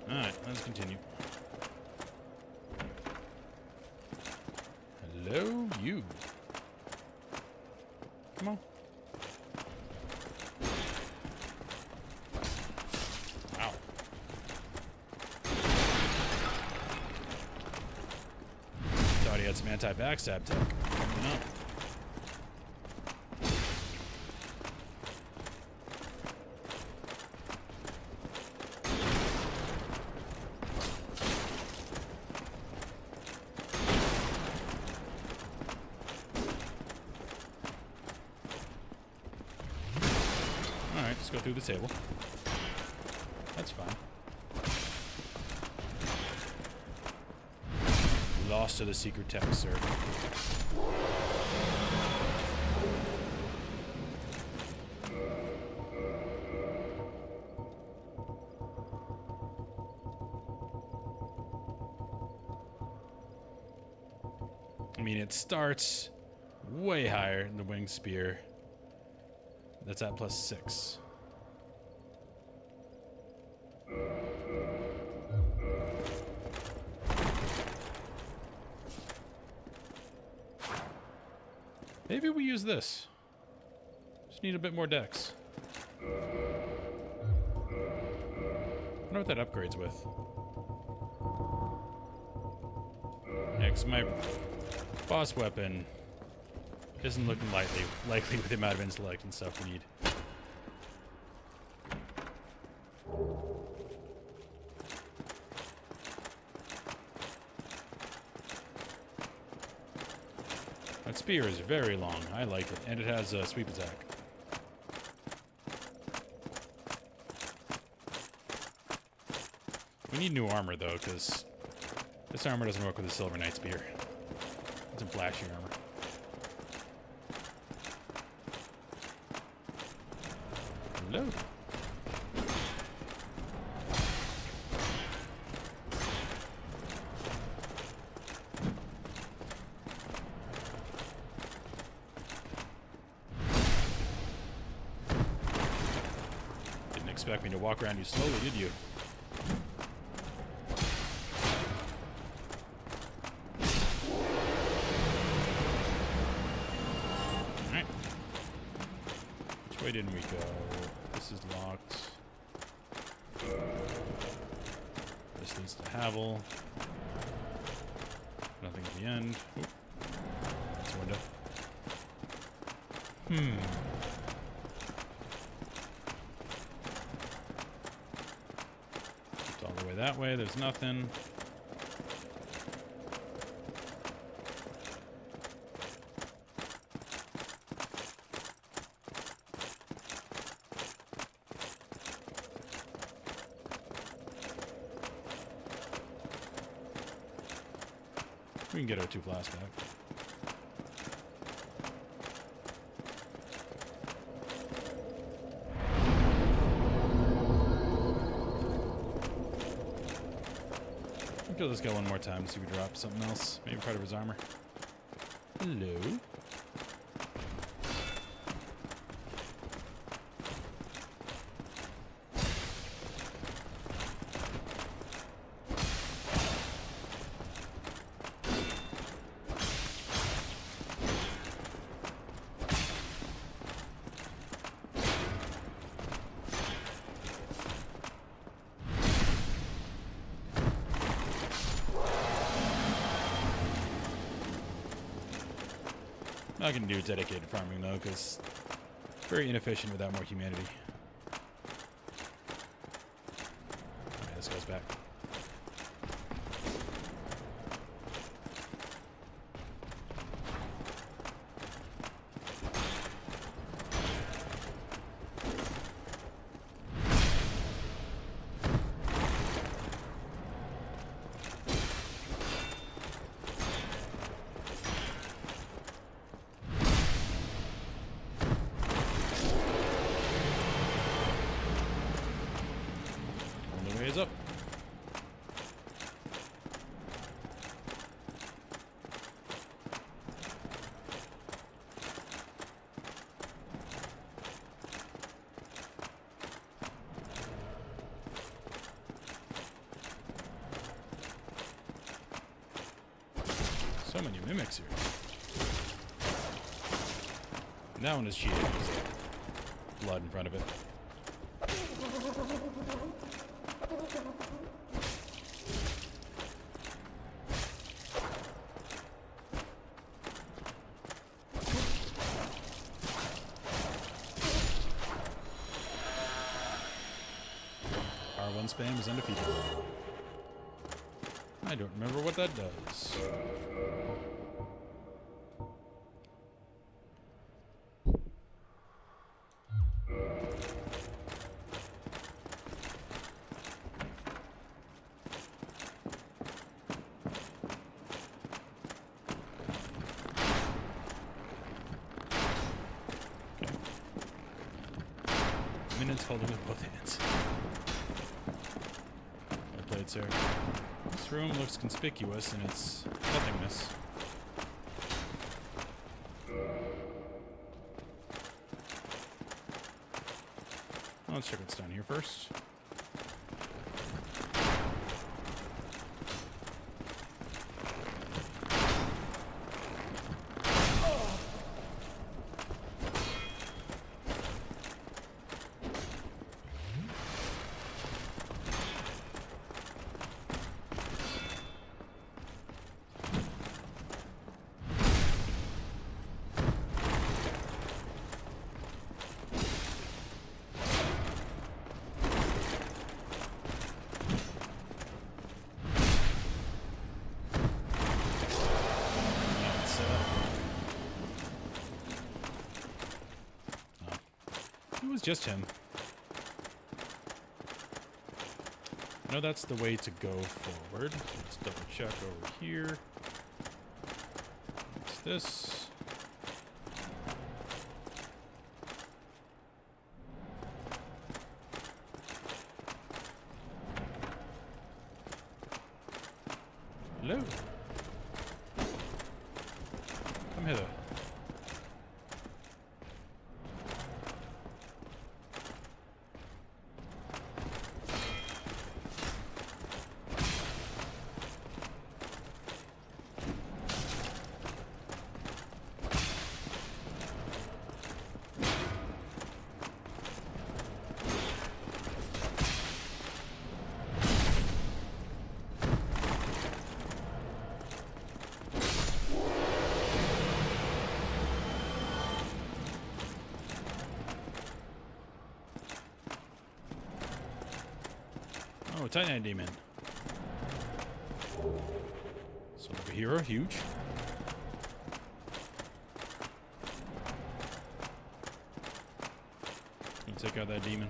A: Alright, let's continue. Hello, you. Come on. Ow. Thought he had some anti-backstab tech. Coming up. through the table. That's fine. Lost to the secret text, sir. I mean, it starts way higher in the winged spear. That's at +6. Maybe we use this. Just need a bit more dex. I wonder what that upgrades with. Yeah, 'cause my boss weapon isn't looking likely with the amount of intellect and stuff we need. That spear is very long. I like it. And it has a sweep attack. We need new armor, though, because this armor doesn't work with the Silver Knight spear. It's some flashy armor. Hello. Didn't expect me to walk around you slowly, did you? Alright. Which way didn't we go? This is locked. This leads to Havel. Nothing at the end. Oop. That's a window. It's all the way that way. There's nothing. We can get our 2 flasks back. Kill this guy one more time to see if we drop something else. Maybe part of his armor. Hello. I can do dedicated farming though, because very inefficient without more humanity. Alright, this goes back. Ways up. So many mimics here. That one is cheated. There's blood in front of it. R1 spam is undefeated. I don't remember what that does. confidence, hold it with both hands. Well played, sir. This room looks conspicuous in its nothingness. Well, let's check what's down here first. It was just him. No, that's the way to go forward. Let's double check over here. What's this? Hello. Come hither. Oh, Titanite Demon. So over here, huge. Gonna take out that demon.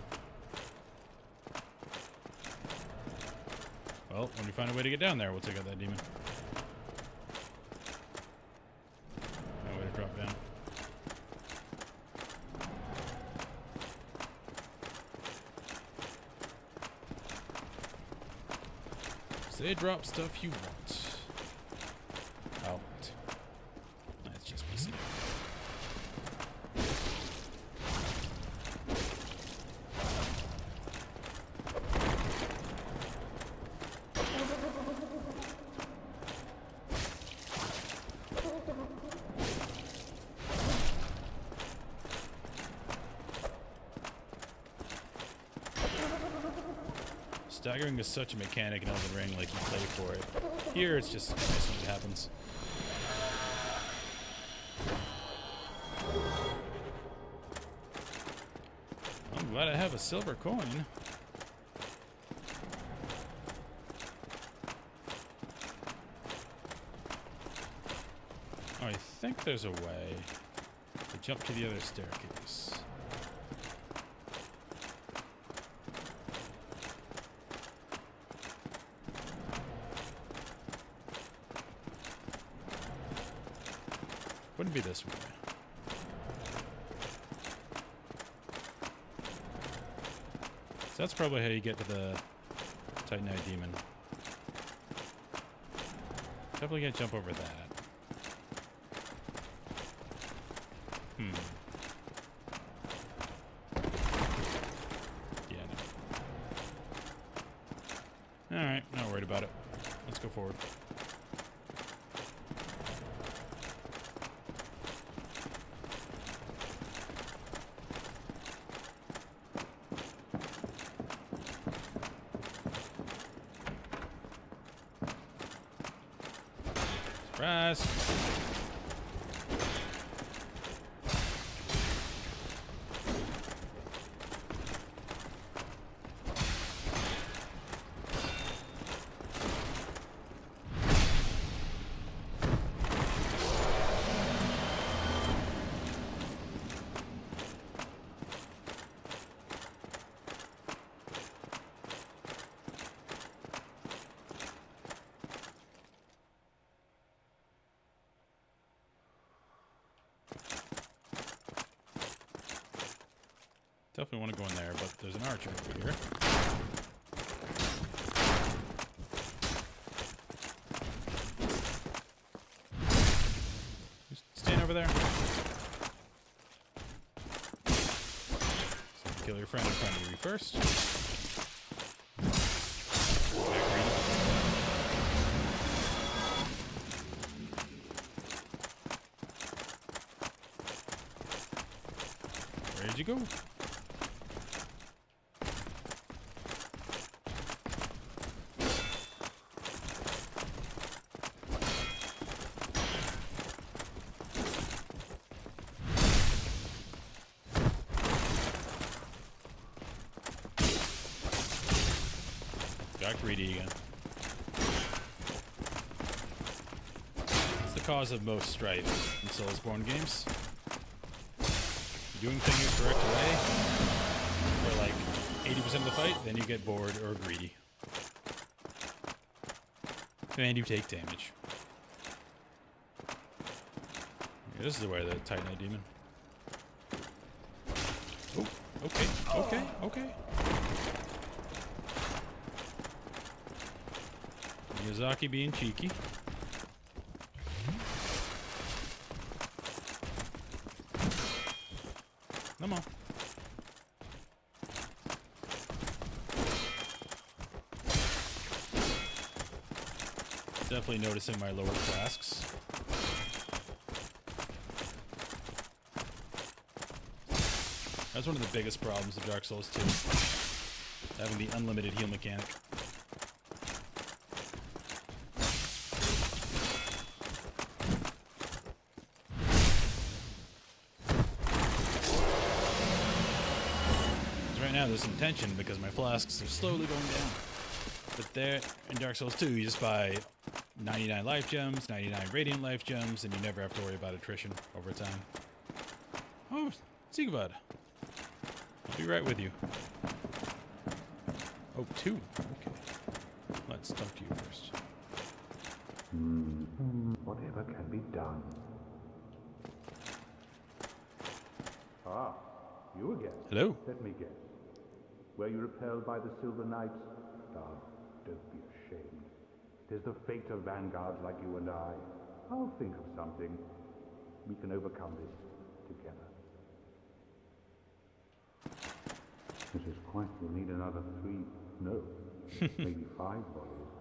A: Well, when we find a way to get down there, we'll take out that demon. No way to drop down. Say drop stuff you want. Oh. Let's just be safe. Staggering is such a mechanic in Elden Ring, like you play for it. Here, it's just nice when it happens. I'm glad I have a silver coin. Oh, I think there's a way to jump to the other staircase. Wouldn't be this way. So that's probably how you get to the Titanite Demon. Definitely can't jump over that. Yeah, no. Alright, not worried about it. Let's go forward. Surprise! Definitely want to go in there, but there's an archer over here. Just stand over there. So kill your friend in front of you first. Where'd you go? Got greedy again. It's the cause of most strife in Soulsborne games. Doing things the correct way for like 80% of the fight, then you get bored or greedy. And you take damage. This is the way of the Titanite Demon. Oh, okay. Miyazaki being cheeky. Come on. Definitely noticing my lower flasks. That's one of the biggest problems of Dark Souls 2. Having the unlimited heal mechanic. Now there's some tension because my flasks are slowly going down. But there, in Dark Souls 2, you just buy 99 life gems, 99 radiant life gems, and you never have to worry about attrition over time. Oh, Siegvad. I'll be right with you. Oh, 2. Okay. Let's talk to you first.
G: Whatever can be done. Ah, you again.
A: Hello.
G: Let me guess. Were you repelled by the Silver Knights? Ah, don't be ashamed. It is the fate of vanguards like you and I. I'll think of something. We can overcome this together. Mrs. Quite will need another 3, no, maybe 5 volleys.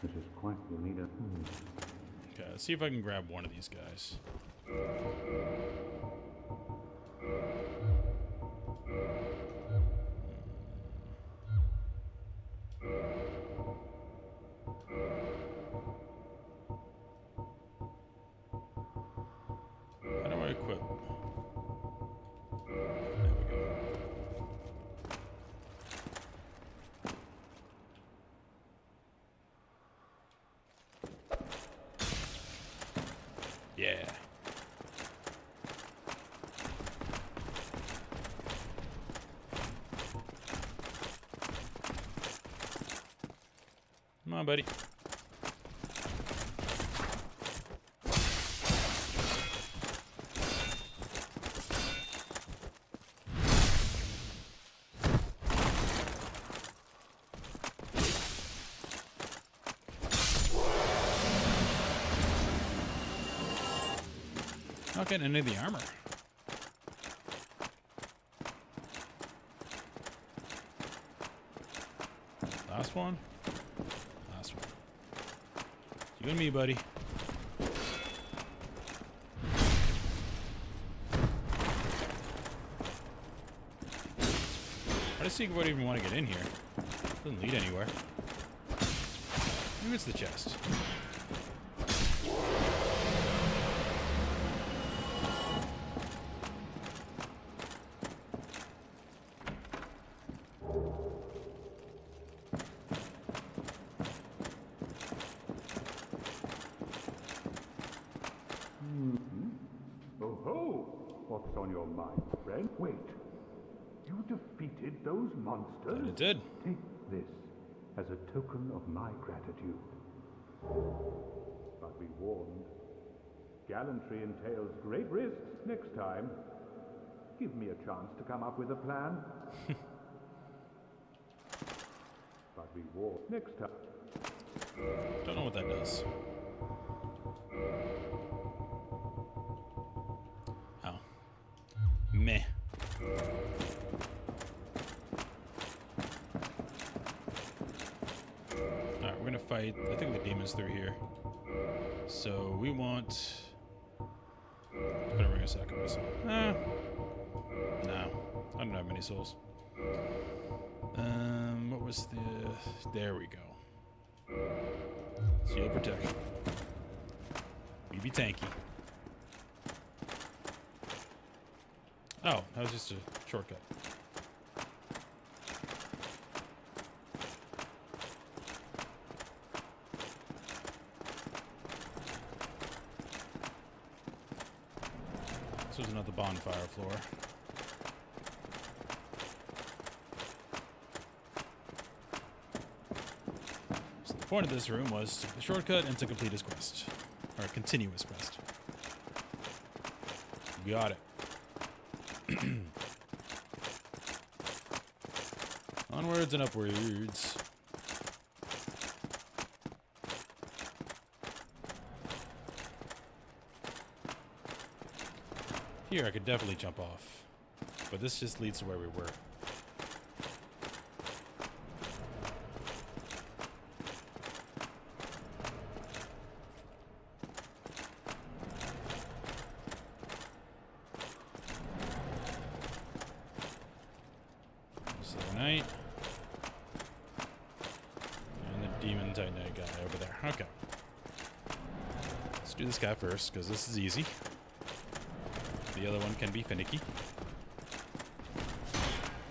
G: Mrs. Quite will need a...
A: Okay, let's see if I can grab one of these guys. How do I equip? There we go. Yeah. Come on, buddy. Not getting any of the armor. Last one. Last one. You and me, buddy. How does Siegfried even want to get in here? Doesn't lead anywhere. Maybe it's the chest.
G: What's on your mind, friend? Wait. You defeated those monsters?
A: And it did.
G: Take this as a token of my gratitude. But be warned,
E: Gallantry entails great risks next time. Give me a chance to come up with a plan. But we war next time.
A: Don't know what that does. Oh. Meh. Alright, we're gonna fight, I think, the demons through here. So we want... It's gonna bring a sacrifice. No. I don't have many souls. What was the... There we go. Shield protection. You be tanky. Oh, that was just a shortcut. This was another bonfire floor. So the point of this room was to take the shortcut and to complete his quest. Or a continuous quest. Got it. Onwards and upwards. Here I could definitely jump off, but this just leads to where we were. Titanite. And the demon Titanite guy over there. Okay. Let's do this guy first, because this is easy. The other one can be finicky.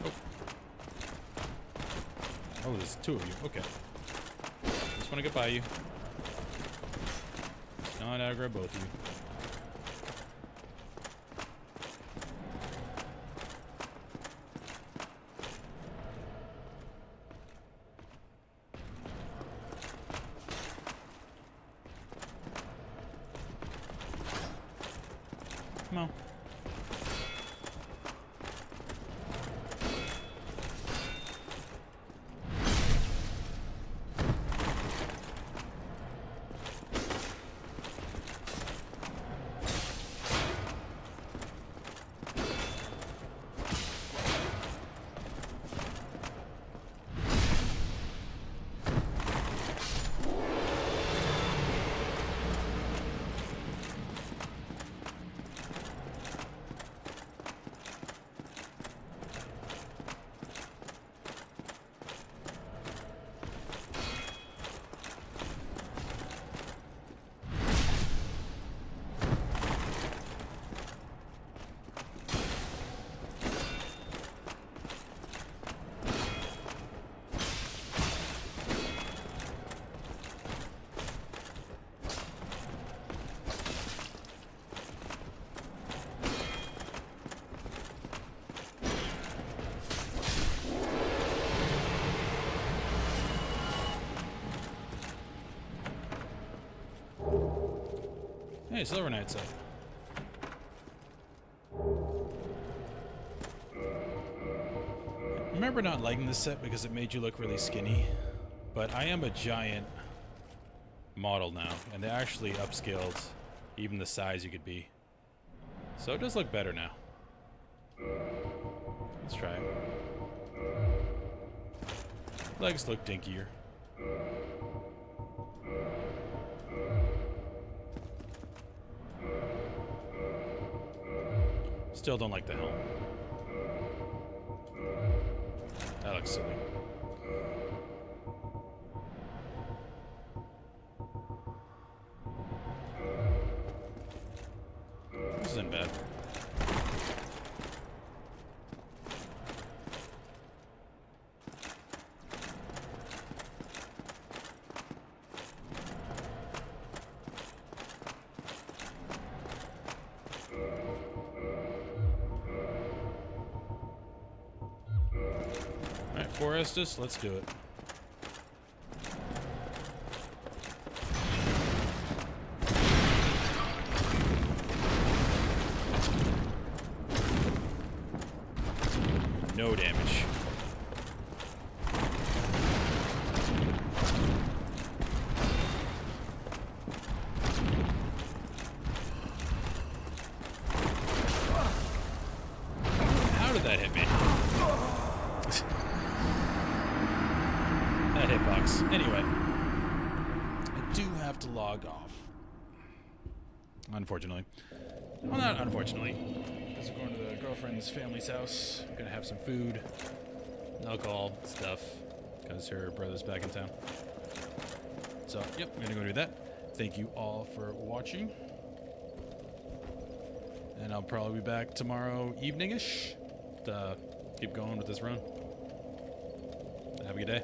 A: Oh. Oh, there's two of you. Okay. Just want to get by you. It's not aggro both of you. Come on. Hey, Silver Knight's up. I remember not liking this set because it made you look really skinny, but I am a giant model now, and they actually upscaled even the size you could be. So it does look better now. Let's try it. Legs look dinkier. Still don't like the helm. That looks silly. This isn't bad. Alright, Forestus, let's do it. no damage. How did that hit me? That hitbox. Anyway, I do have to log off. Unfortunately. Well, not unfortunately. Because we're going to the girlfriend's family's house. I'm gonna have some food, alcohol, stuff, because her brother's back in town. So, yep, I'm gonna go do that. Thank you all for watching. And I'll probably be back tomorrow evening-ish to keep going with this run. Have a good day.